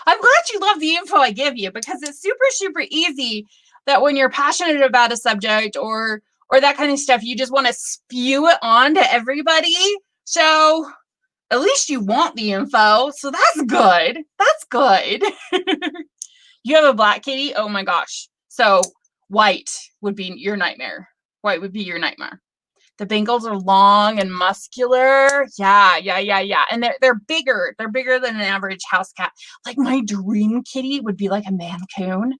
I'm glad you love the info I give you, because it's super, super easy that when you're passionate about a subject or that kind of stuff, you just want to spew it on to everybody. So at least you want the info. So that's good. That's good. You have a black kitty? Oh my gosh. So white would be your nightmare. White would be your nightmare. The Bengals are long and muscular. Yeah. And they're bigger. They're bigger than an average house cat. Like my dream kitty would be like a Mancoon,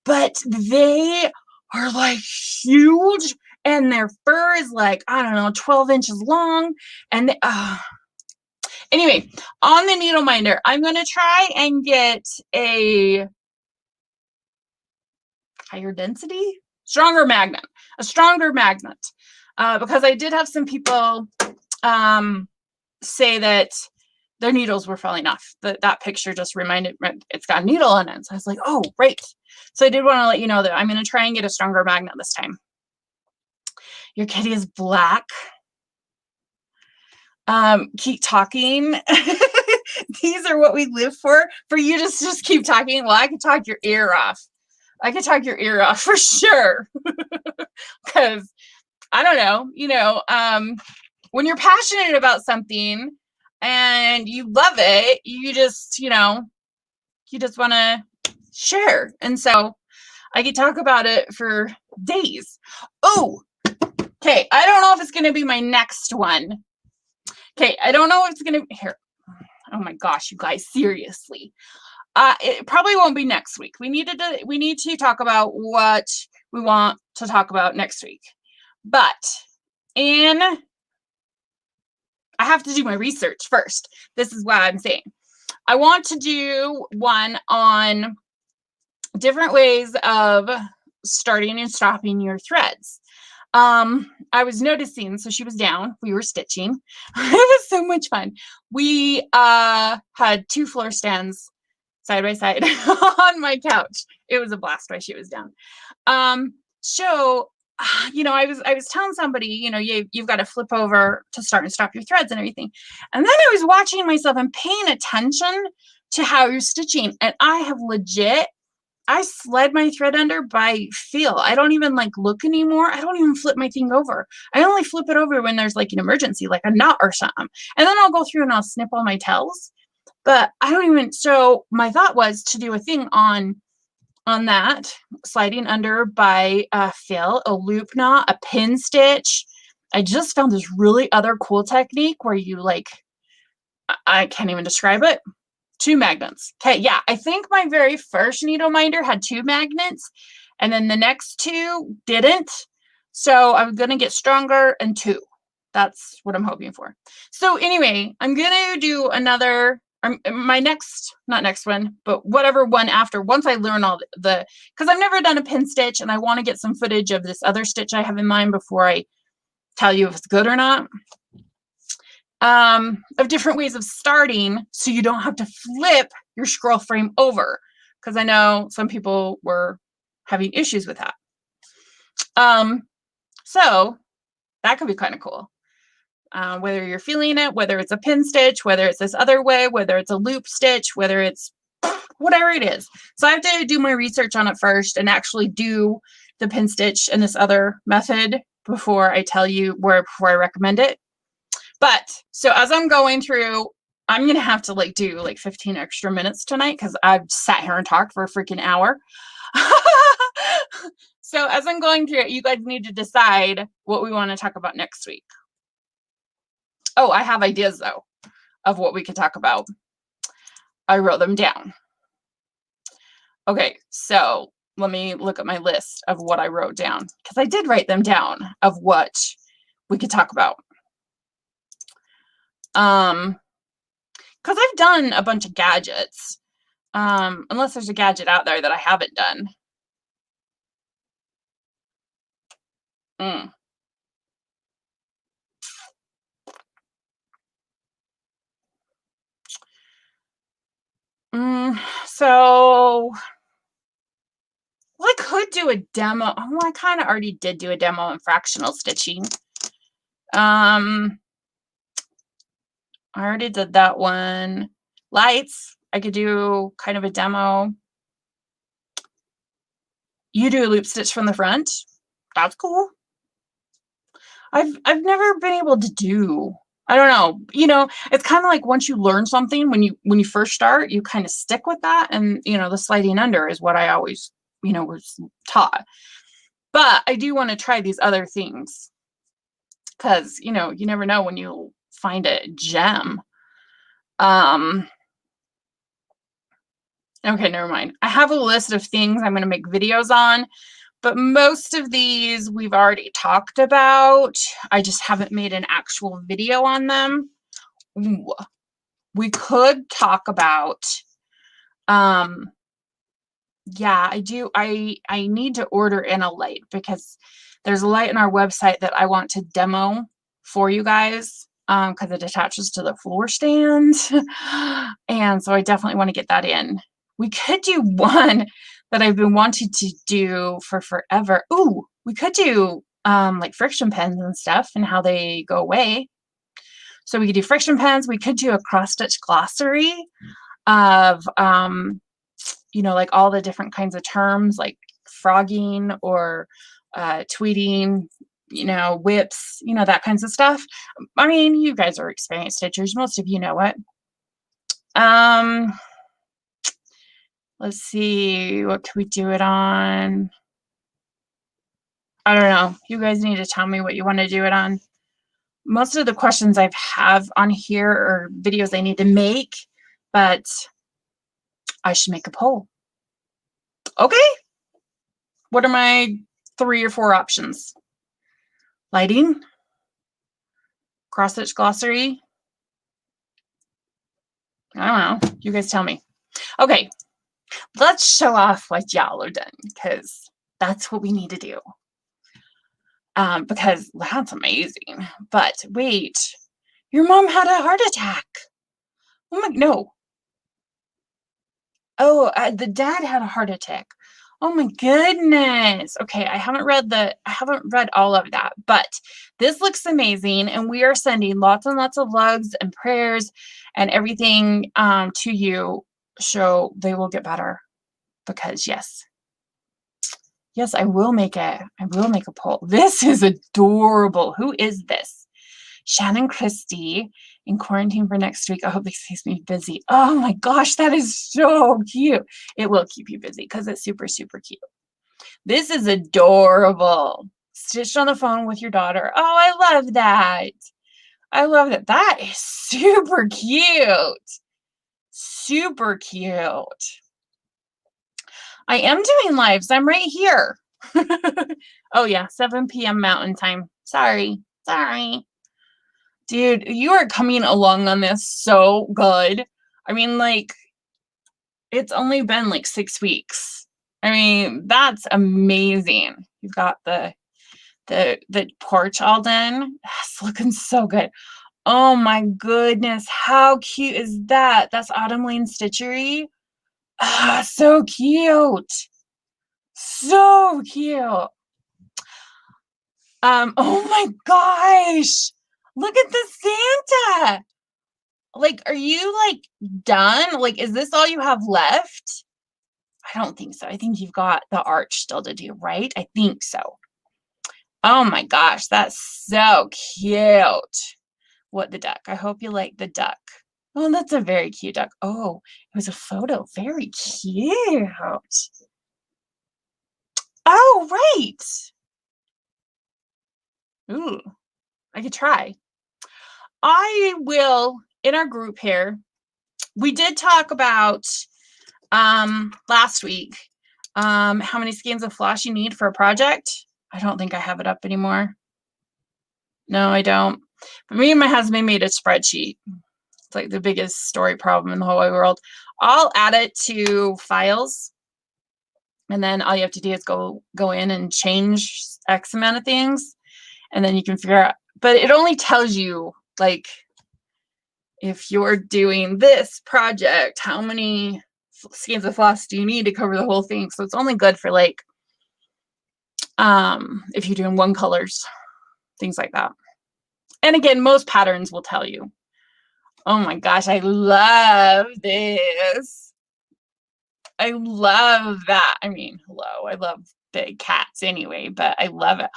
but they are like huge, and their fur is like, I don't know, 12 inches long. And they, anyway, on the needle minder, I'm going to try and get a higher density, a stronger magnet, because I did have some people say that their needles were falling off. That picture just reminded me, it's got a needle in it. So I was like, oh, right. So I did want to let you know that I'm going to try and get a stronger magnet this time. Your kitty is black. Keep talking. These are what we live for you to just keep talking. Well, I could talk your ear off. For sure. Because I don't know, when you're passionate about something and you love it, you just want to share. And so I could talk about it for days. Oh, okay. I don't know if it's going to be my next one. Okay. I don't know if it's going to be here. Oh my gosh, you guys, seriously. It probably won't be next week. We need to talk about what we want to talk about next week. But I have to do my research first. This is what I'm saying. I want to do one on different ways of starting and stopping your threads. I was noticing, so she was down, we were stitching. It was so much fun. We had 2 floor stands side by side on my couch. It was a blast while she was down. So I was telling somebody, you've got to flip over to start and stop your threads and everything. And then I was watching myself and paying attention to how you're stitching. And I sled my thread under by feel. I don't even look anymore. I don't even flip my thing over. I only flip it over when there's an emergency, like a knot or something. And then I'll go through and I'll snip all my tails. But I don't even, so my thought was to do a thing on that, sliding under by fill, a loop knot, a pin stitch. I just found this really other cool technique where you I can't even describe it. 2 magnets. Okay, yeah, I think my very first needle minder had 2 magnets, and then the next 2 didn't. So I'm going to get stronger and 2. That's what I'm hoping for. So anyway, I'm going to do another, my not next one, but whatever one after, once I learn all because I've never done a pin stitch, and I want to get some footage of this other stitch I have in mind before I tell you if it's good or not. Of different ways of starting, so you don't have to flip your scroll frame over, because I know some people were having issues with that. So that could be kind of cool. Whether you're feeling it, whether it's a pin stitch, whether it's this other way, whether it's a loop stitch, whether it's whatever it is. So I have to do my research on it first and actually do the pin stitch and this other method before I tell you before I recommend it. But so as I'm going through, I'm going to have to do 15 extra minutes tonight, because I've sat here and talked for a freaking hour. So as I'm going through it, you guys need to decide what we want to talk about next week. Oh, I have ideas though of what we could talk about. I wrote them down. Okay, so let me look at my list of what I wrote down, because I did write them down of what we could talk about. Because I've done a bunch of gadgets, unless there's a gadget out there that I haven't done. So, well, I could do a demo. Well, I kind of already did do a demo on fractional stitching. I already did that one. Lights. I could do kind of a demo. You do a loop stitch from the front. That's cool. I've never been able to do, I don't know, you know, it's kind of like once you learn something, when you first start, you kind of stick with that. And, you know, the sliding under is what I always, you know, was taught. But I do want to try these other things because, you know, you never know when you find a gem. Okay, never mind. I have a list of things I'm going to make videos on, but most of these we've already talked about. I just haven't made an actual video on them. Ooh, we could talk about, yeah, I need to order in a light because there's a light on our website that I want to demo for you guys because it attaches to the floor stand. And so I definitely want to get that in. We could do one that I've been wanting to do for forever. Ooh, we could do like friction pens and stuff and how they go away. So we could do friction pens. We could do a cross-stitch glossary of, you know, like all the different kinds of terms like frogging or tweeting, you know, whips, you know, that kinds of stuff. I mean, you guys are experienced stitchers. Most of you know it. Let's see, what could we do it on? I don't know. You guys need to tell me what you want to do it on. Most of the questions I have on here are videos I need to make, but I should make a poll. Okay. What are my 3 or 4 options? Lighting, cross-stitch glossary. I don't know. You guys tell me. Okay. Let's show off what y'all are done because that's what we need to do. Because that's amazing. But wait, your mom had a heart attack. Oh my, no. Oh, the dad had a heart attack. Oh my goodness. Okay, I haven't read all of that, but this looks amazing, and we are sending lots and lots of loves and prayers and everything to you, so they will get better. Because yes, I will make a poll. This is adorable. Who is this? Shannon Christie, in quarantine for next week. I hope this keeps me busy. Oh my gosh, that is so cute. It will keep you busy because it's super, super cute. This is adorable. Stitched on the phone with your daughter. Oh, I love that. I love that. That is super cute. Super cute. I am doing lives. I'm right here. Oh yeah, 7 p.m. Mountain Time. Sorry. Dude, you are coming along on this so good. I mean, like, it's only been like 6 weeks. I mean, that's amazing. You've got the porch all done. That's looking so good. Oh my goodness, how cute is that? That's Autumn Lane Stitchery. Ah, so cute. So cute. Oh my gosh. Look at the Santa. Like, are you like done? Like, is this all you have left? I don't think so. I think you've got the arch still to do, right? I think so. Oh my gosh, that's so cute. What, the duck? I hope you like the duck. Oh, that's a very cute duck. Oh, it was a photo. Very cute. Oh, right. Ooh, I could try. I will, in our group here, we did talk about last week how many skeins of floss you need for a project. I don't think I have it up anymore. No, I don't. But me and my husband made a spreadsheet. It's like the biggest story problem in the whole wide world. I'll add it to files, and then all you have to do is go in and change X amount of things, and then you can figure out. But it only tells you, like, if you're doing this project, how many skeins of floss do you need to cover the whole thing? So it's only good for, like, if you're doing one colors, things like that. And again, most patterns will tell you. Oh my gosh, I love this. I love that. I mean, hello, I love big cats anyway, but I love it.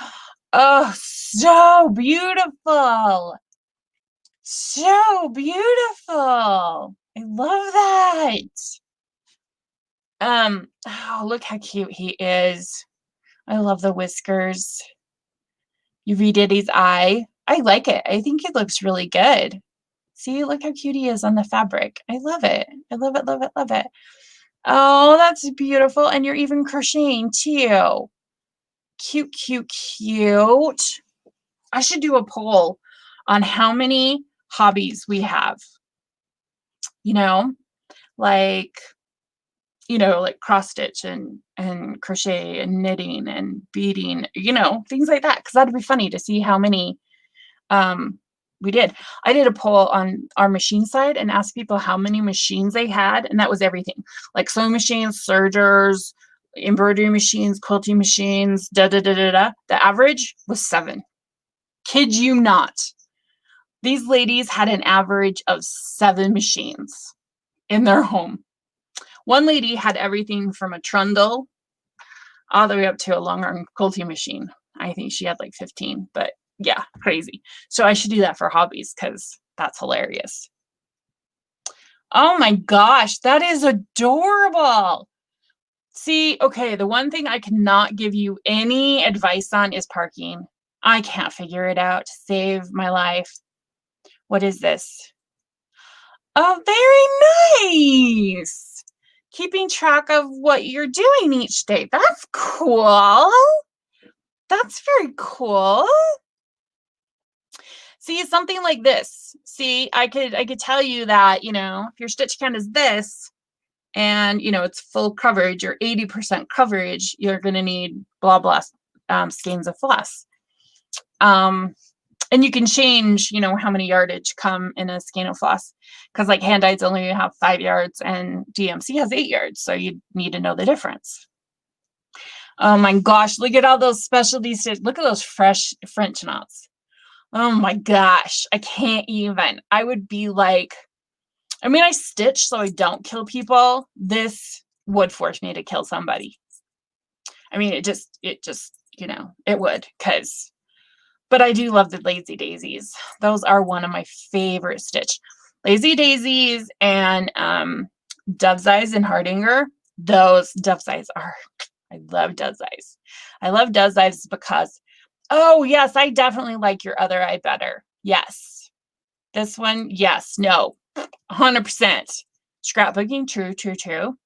Oh, so beautiful. So beautiful. I love that. Oh, look how cute he is. I love the whiskers. You redid his eye. I like it. I think it looks really good. See, look how cute he is on the fabric. I love it. I love it, love it, love it. Oh, that's beautiful. And you're even crocheting too. Cute, cute, cute. I should do a poll on how many hobbies we have. You know, like, like cross stitch and crochet and knitting and beading, things like that. Because that'd be funny to see how many we did. I did a poll on our machine side and asked people how many machines they had, and that was everything. Like sewing machines, sergers, embroidery machines, quilting machines, da da da da da. The average was 7. Kid you not. These ladies had an average of 7 machines in their home. One lady had everything from a trundle all the way up to a long arm quilting machine. I think she had like 15, but yeah, crazy. So I should do that for hobbies because that's hilarious. Oh my gosh, that is adorable. See, okay, the one thing I cannot give you any advice on is parking. I can't figure it out to save my life. What is this? Oh, very nice. Keeping track of what you're doing each day. That's cool. That's very cool. See, something like this. See, I could tell you that, if your stitch count is this and, it's full coverage or 80% coverage, you're going to need blah, blah, skeins of floss. And you can change, how many yardage come in a skein of floss because like hand dyes only have 5 yards and DMC has 8 yards. So you need to know the difference. Oh my gosh, look at all those specialty stitches. Look at those fresh French knots. Oh my gosh, I can't even. I would be like, I stitch so I don't kill people. This would force me to kill somebody. It just, it would, but I do love the Lazy Daisies. Those are one of my favorite stitch. Lazy Daisies and Dove's Eyes and Hardinger. Those Dove's Eyes are, I love Dove's Eyes. I love Dove's Eyes because, oh yes, I definitely like your other eye better. Yes. This one, yes, no, 100%. Scrapbooking, true, true, true.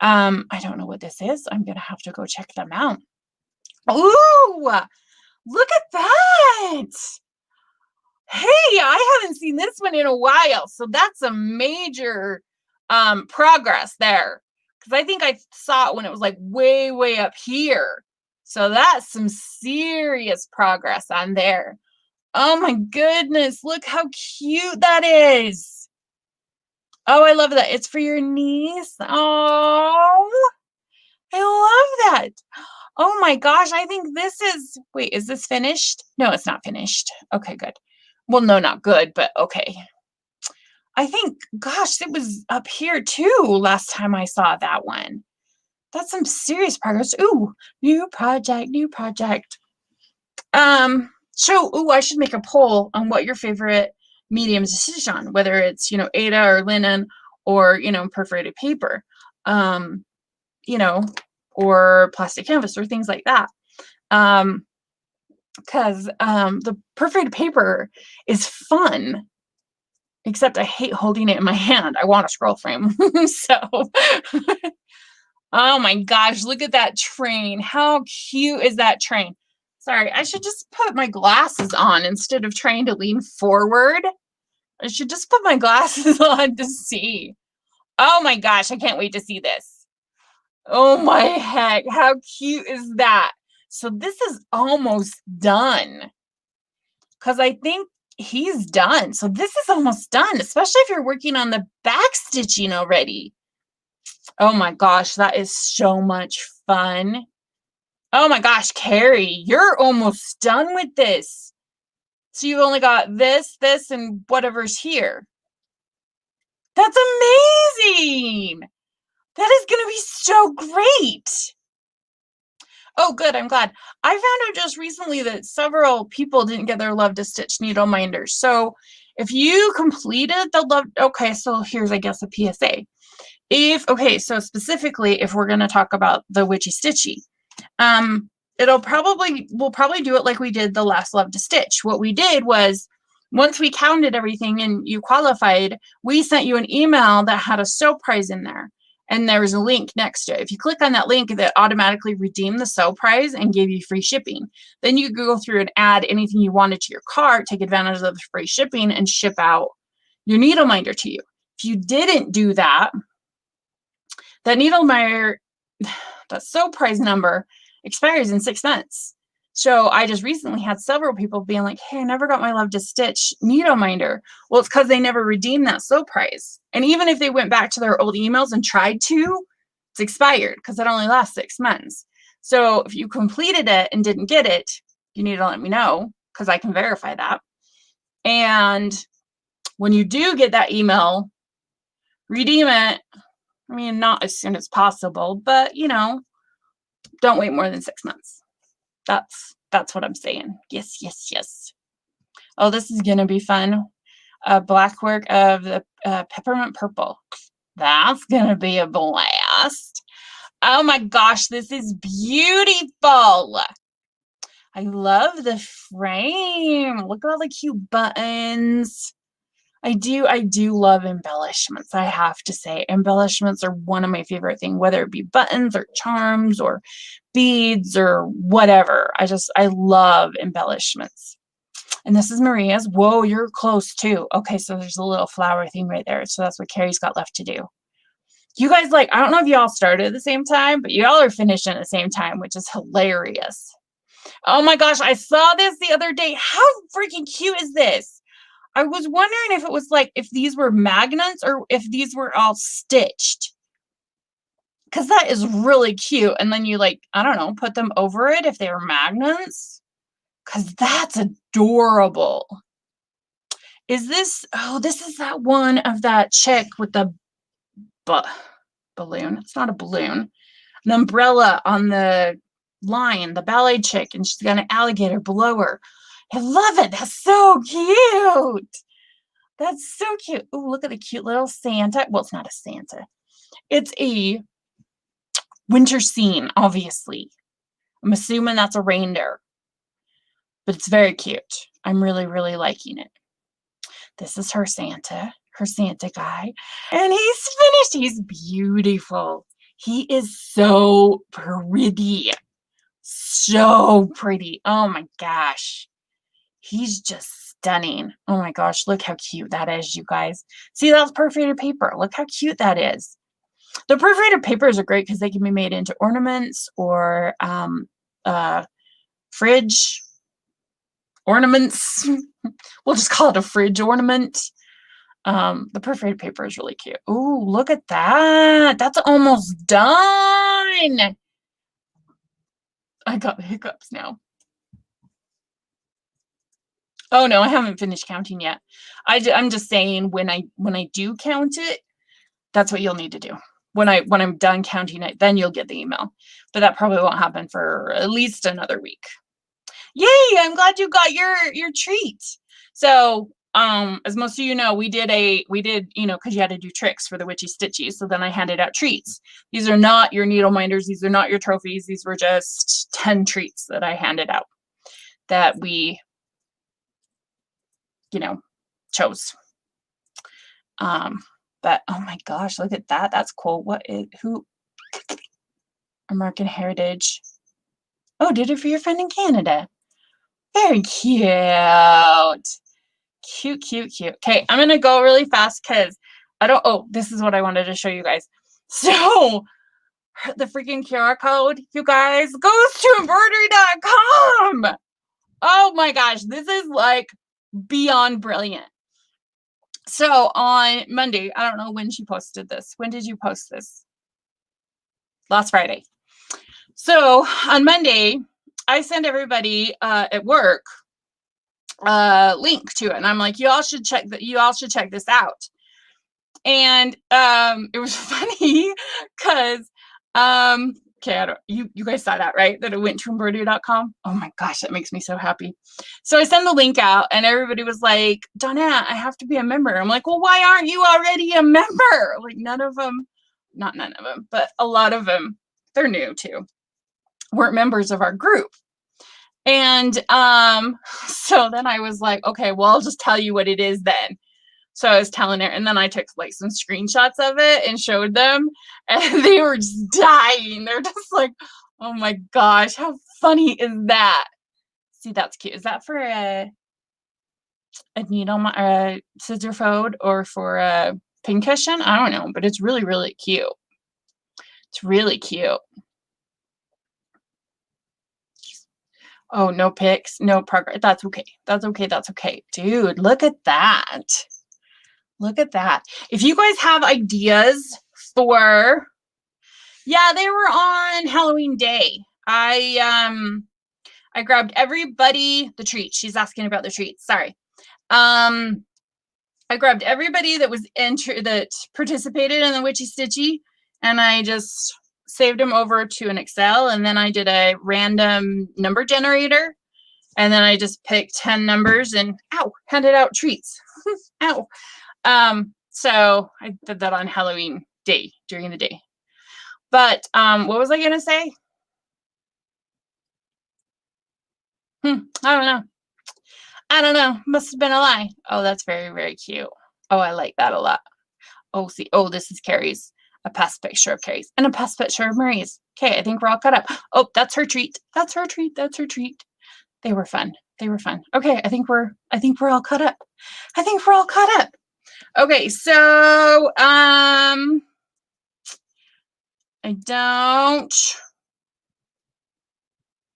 I don't know what this is. I'm going to have to go check them out. Ooh, look at that. Hey, I haven't seen this one in a while. So that's a major progress there. Because I think I saw it when it was like way, way up here. So that's some serious progress on there. Oh my goodness, look how cute that is. Oh, I love that. It's for your niece. Oh, I love that. Oh my gosh, I think this is, wait, is this finished? No, it's not finished. Okay, good. Well, no, not good, but okay. I think, gosh, it was up here too last time I saw that one. That's some serious progress. Ooh, new project, new project. So, I should make a poll on what your favorite mediums to stitch on, whether it's, Aida or linen or, perforated paper, or plastic canvas or things like that. Because the perforated paper is fun, except I hate holding it in my hand. I want a scroll frame. So, oh my gosh, look at that train. How cute is that train? Sorry, I should just put my glasses on instead of trying to lean forward. I should just put my glasses on to see. Oh my gosh, I can't wait to see this. Oh my heck, how cute is that? So this is almost done. Because I think he's done. So this is almost done, especially if you're working on the back stitching already. Oh my gosh, that is so much fun. Oh my gosh, Carrie, you're almost done with this. So you've only got this, and whatever's here. That's amazing. That is going to be so great. Oh, good. I'm glad. I found out just recently that several people didn't get their Love to Stitch needle minders. So if you completed the Love, okay, so here's, I guess, a PSA. Okay, so specifically, if we're going to talk about the Witchy Stitchy, we'll probably do it like we did the last Love to Stitch. What we did was, once we counted everything and you qualified, we sent you an email that had a sew prize in there. And there was a link next to it. If you click on that link, that automatically redeemed the sew prize and gave you free shipping. Then you could go through and add anything you wanted to your cart, take advantage of the free shipping, and ship out your needle minder to you. If you didn't do that, that needle minder, that sew prize number expires in 6 months. So I just recently had several people being like, hey, I never got my Love to Stitch needle minder. Well, it's because they never redeemed that sew prize. And even if they went back to their old emails and tried to, it's expired because it only lasts 6 months. So if you completed it and didn't get it, you need to let me know because I can verify that. And when you do get that email, redeem it. I mean, not as soon as possible, but, you know, don't wait more than 6 months. That's what I'm saying. Yes, yes, yes. Oh, this is going to be fun. Black work of the peppermint purple. That's going to be a blast. Oh my gosh, this is beautiful. I love the frame. Look at all the cute buttons. I do love embellishments. I have to say, embellishments are one of my favorite things, whether it be buttons or charms or beads or whatever. I love embellishments. And this is Maria's. Whoa, you're close too. Okay, so there's a little flower theme right there. So that's what Carrie's got left to do. You guys, like, I don't know if y'all started at the same time, but y'all are finishing at the same time, which is hilarious. Oh my gosh, I saw this the other day. How freaking cute is this? I was wondering if it was like, if these were magnets or if these were all stitched. Because that is really cute. And then you, like, I don't know, put them over it if they were magnets. Because that's adorable. Is this, oh, this is that one of that chick with the balloon. It's not a balloon. An umbrella on the line, the ballet chick, and she's got an alligator below her. I love it. That's so cute. That's so cute. Oh, look at the cute little Santa. Well, it's not a Santa. It's a winter scene, obviously. I'm assuming that's a reindeer. But it's very cute. I'm really, really liking it. This is her Santa guy. And he's finished. He's beautiful. He is so pretty. So pretty. Oh my gosh. He's just stunning. Oh my gosh, look how cute that is, you guys. See, that's perforated paper. Look how cute that is. The perforated papers are great because they can be made into ornaments or fridge ornaments. We'll just call it a fridge ornament. The perforated paper is really cute. Ooh, look at that. That's almost done. I got the hiccups now. Oh no, I haven't finished counting yet. I'm just saying when I do count it, that's what you'll need to do. When I'm done counting it, then you'll get the email. But that probably won't happen for at least another week. Yay! I'm glad you got your treat. So, as most of you know, we did, you know, because you had to do tricks for the Witchy Stitchy. So then I handed out treats. These are not your needle minders. These are not your trophies. These were just 10 treats that I handed out that we, you know, chose. But oh my gosh, look at that. That's cool. Who? American Heritage. Oh, did it for your friend in Canada. Very cute. Cute, cute, cute. Okay, I'm going to go really fast because this is what I wanted to show you guys. So, the freaking QR code, you guys, goes to Embroidery.com. Oh my gosh, this is like beyond brilliant. So, on Monday, I don't know when she posted this. When did you post this? Last Friday. So, on Monday, I sent everybody at work link to it. And I'm like, you all should check this out. And it was funny because okay, you guys saw that, right? That it went to Embroidery.com. Oh my gosh, that makes me so happy. So I send the link out and everybody was like, Donna, I have to be a member. I'm like, well, why aren't you already a member? Like none of them, but a lot of them, they're new too, weren't members of our group. And so then I was like, okay, well, I'll just tell you what it is then. So I was telling her, and then I took like some screenshots of it and showed them, and they were just dying. They're just like, oh my gosh, how funny is that? See, that's cute. Is that for a needle, a scissor fold, or for a pincushion? I don't know, but it's really, really cute. It's really cute. Oh, no pics, no progress. That's okay. That's okay. That's okay. Dude, look at that. Look at that. If you guys have ideas for, yeah, they were on Halloween Day. I grabbed everybody the treats. She's asking about the treats. Sorry. I grabbed everybody that was that participated in the Witchy Stitchy, and I just saved them over to an Excel, and then I did a random number generator, and then I just picked 10 numbers and handed out treats. Ow. So I did that on Halloween Day during the day. But what was I gonna say? I don't know. Must have been a lie. Oh, that's very, very cute. Oh, I like that a lot. Oh, see. Oh, this is Carrie's. A past picture of Carrie's and a past picture of Marie's. Okay, I think we're all caught up. Oh, that's her treat. That's her treat. That's her treat. They were fun. They were fun. Okay, I think we're all caught up. I think we're all caught up. Okay, so I don't.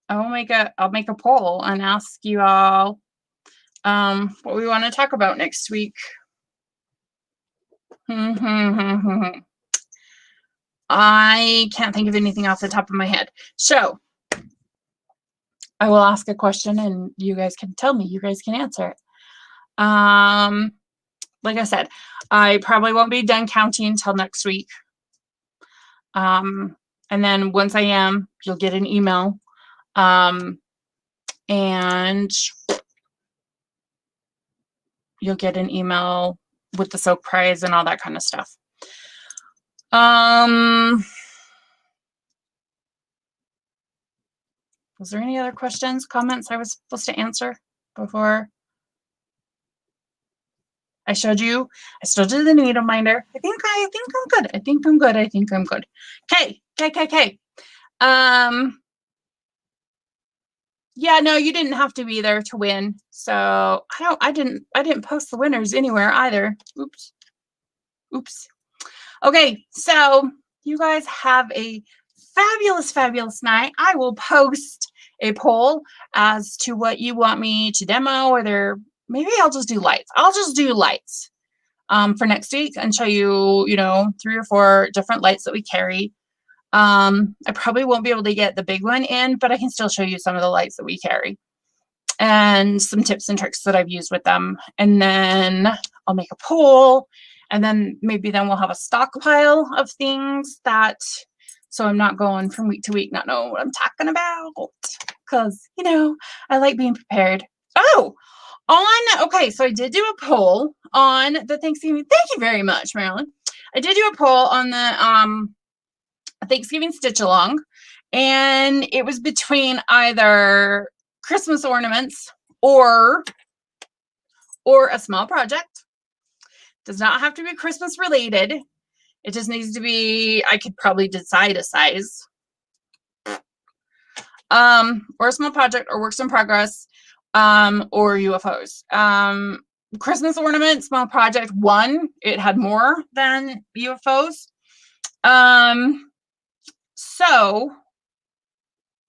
I'll make a poll and ask you all what we want to talk about next week. I can't think of anything off the top of my head. So I will ask a question and you guys can tell me. You guys can answer it. Like I said, I probably won't be done counting until next week. And then once I am, you'll get an email. And you'll get an email with the soap prize and all that kind of stuff. Was there any other questions, comments I was supposed to answer before? I showed you the needle minder. I think I'm good. I think I'm good. Okay. Yeah, no, you didn't have to be there to win. So I didn't post the winners anywhere either. Oops. Okay, so you guys have a fabulous, fabulous night. I will post a poll as to what you want me to demo, or maybe I'll just do lights. I'll just do lights for next week and show you, 3 or 4 different lights that we carry. I probably won't be able to get the big one in, but I can still show you some of the lights that we carry and some tips and tricks that I've used with them. And then I'll make a poll, and then we'll have a stockpile of things so I'm not going from week to week, not knowing what I'm talking about, because, I like being prepared. Oh, okay, so I did do a poll on the Thanksgiving. Thank you very much, Marilyn. I did do a poll on the Thanksgiving stitch along, and it was between either Christmas ornaments or a small project. Does not have to be Christmas related. It just needs to be, I could probably decide a size. Or a small project, or works in progress, or UFOs. Christmas ornament, small project, 1. It had more than UFOs. So,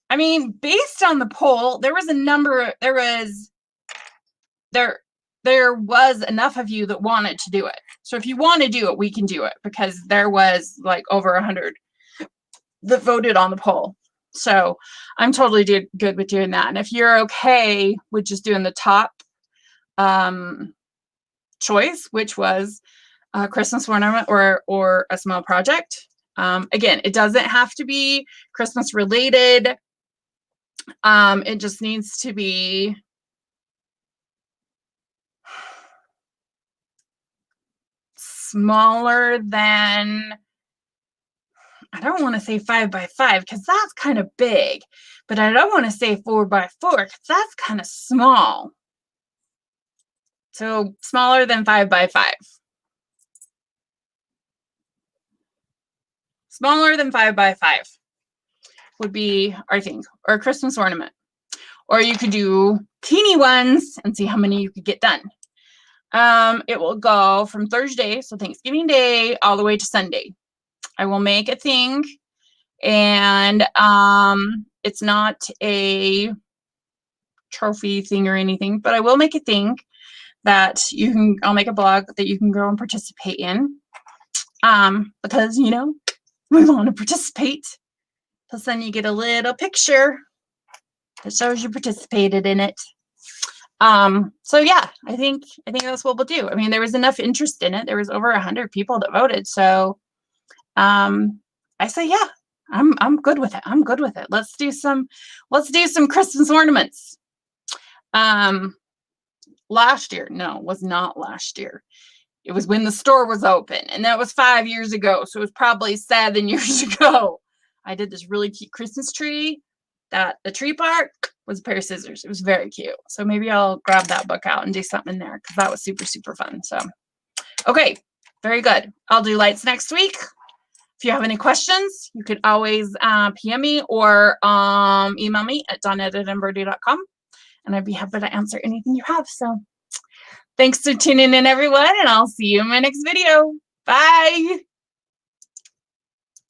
I mean, based on the poll, there was enough of you that wanted to do it. So if you want to do it, we can do it, because there was like over 100 that voted on the poll. So I'm totally good with doing that. And if you're okay with just doing the top choice, which was a Christmas ornament or a small project. Again, it doesn't have to be Christmas related. It just needs to be smaller than, I don't want to say 5 by 5 because that's kind of big, but I don't want to say 4 by 4 because that's kind of small. So smaller than 5 by 5. Smaller than 5 by 5 would be our thing, or a Christmas ornament. Or you could do teeny ones and see how many you could get done. It will go from Thursday, so Thanksgiving Day, all the way to Sunday. I will make a thing, and it's not a trophy thing or anything, but I will make a thing that you can, I'll make a blog that you can go and participate in, because, you know, we want to participate. Plus then you get a little picture that shows you participated in it. So yeah, I think that's what we'll do. I mean, there was enough interest in it. There was over 100 people that voted. So I say, yeah, I'm good with it. I'm good with it. Let's do some Christmas ornaments. Last year, no, it was not last year. It was when the store was open, and that was 5 years ago. So it was probably 7 years ago. I did this really cute Christmas tree that the tree part was a pair of scissors. It was very cute. So maybe I'll grab that book out and do something in there because that was super, super fun. So, okay, very good. I'll do lights next week. If you have any questions, you could always PM me or email me at dawn@embroidery.com, and I'd be happy to answer anything you have. So thanks for tuning in, everyone, and I'll see you in my next video. Bye.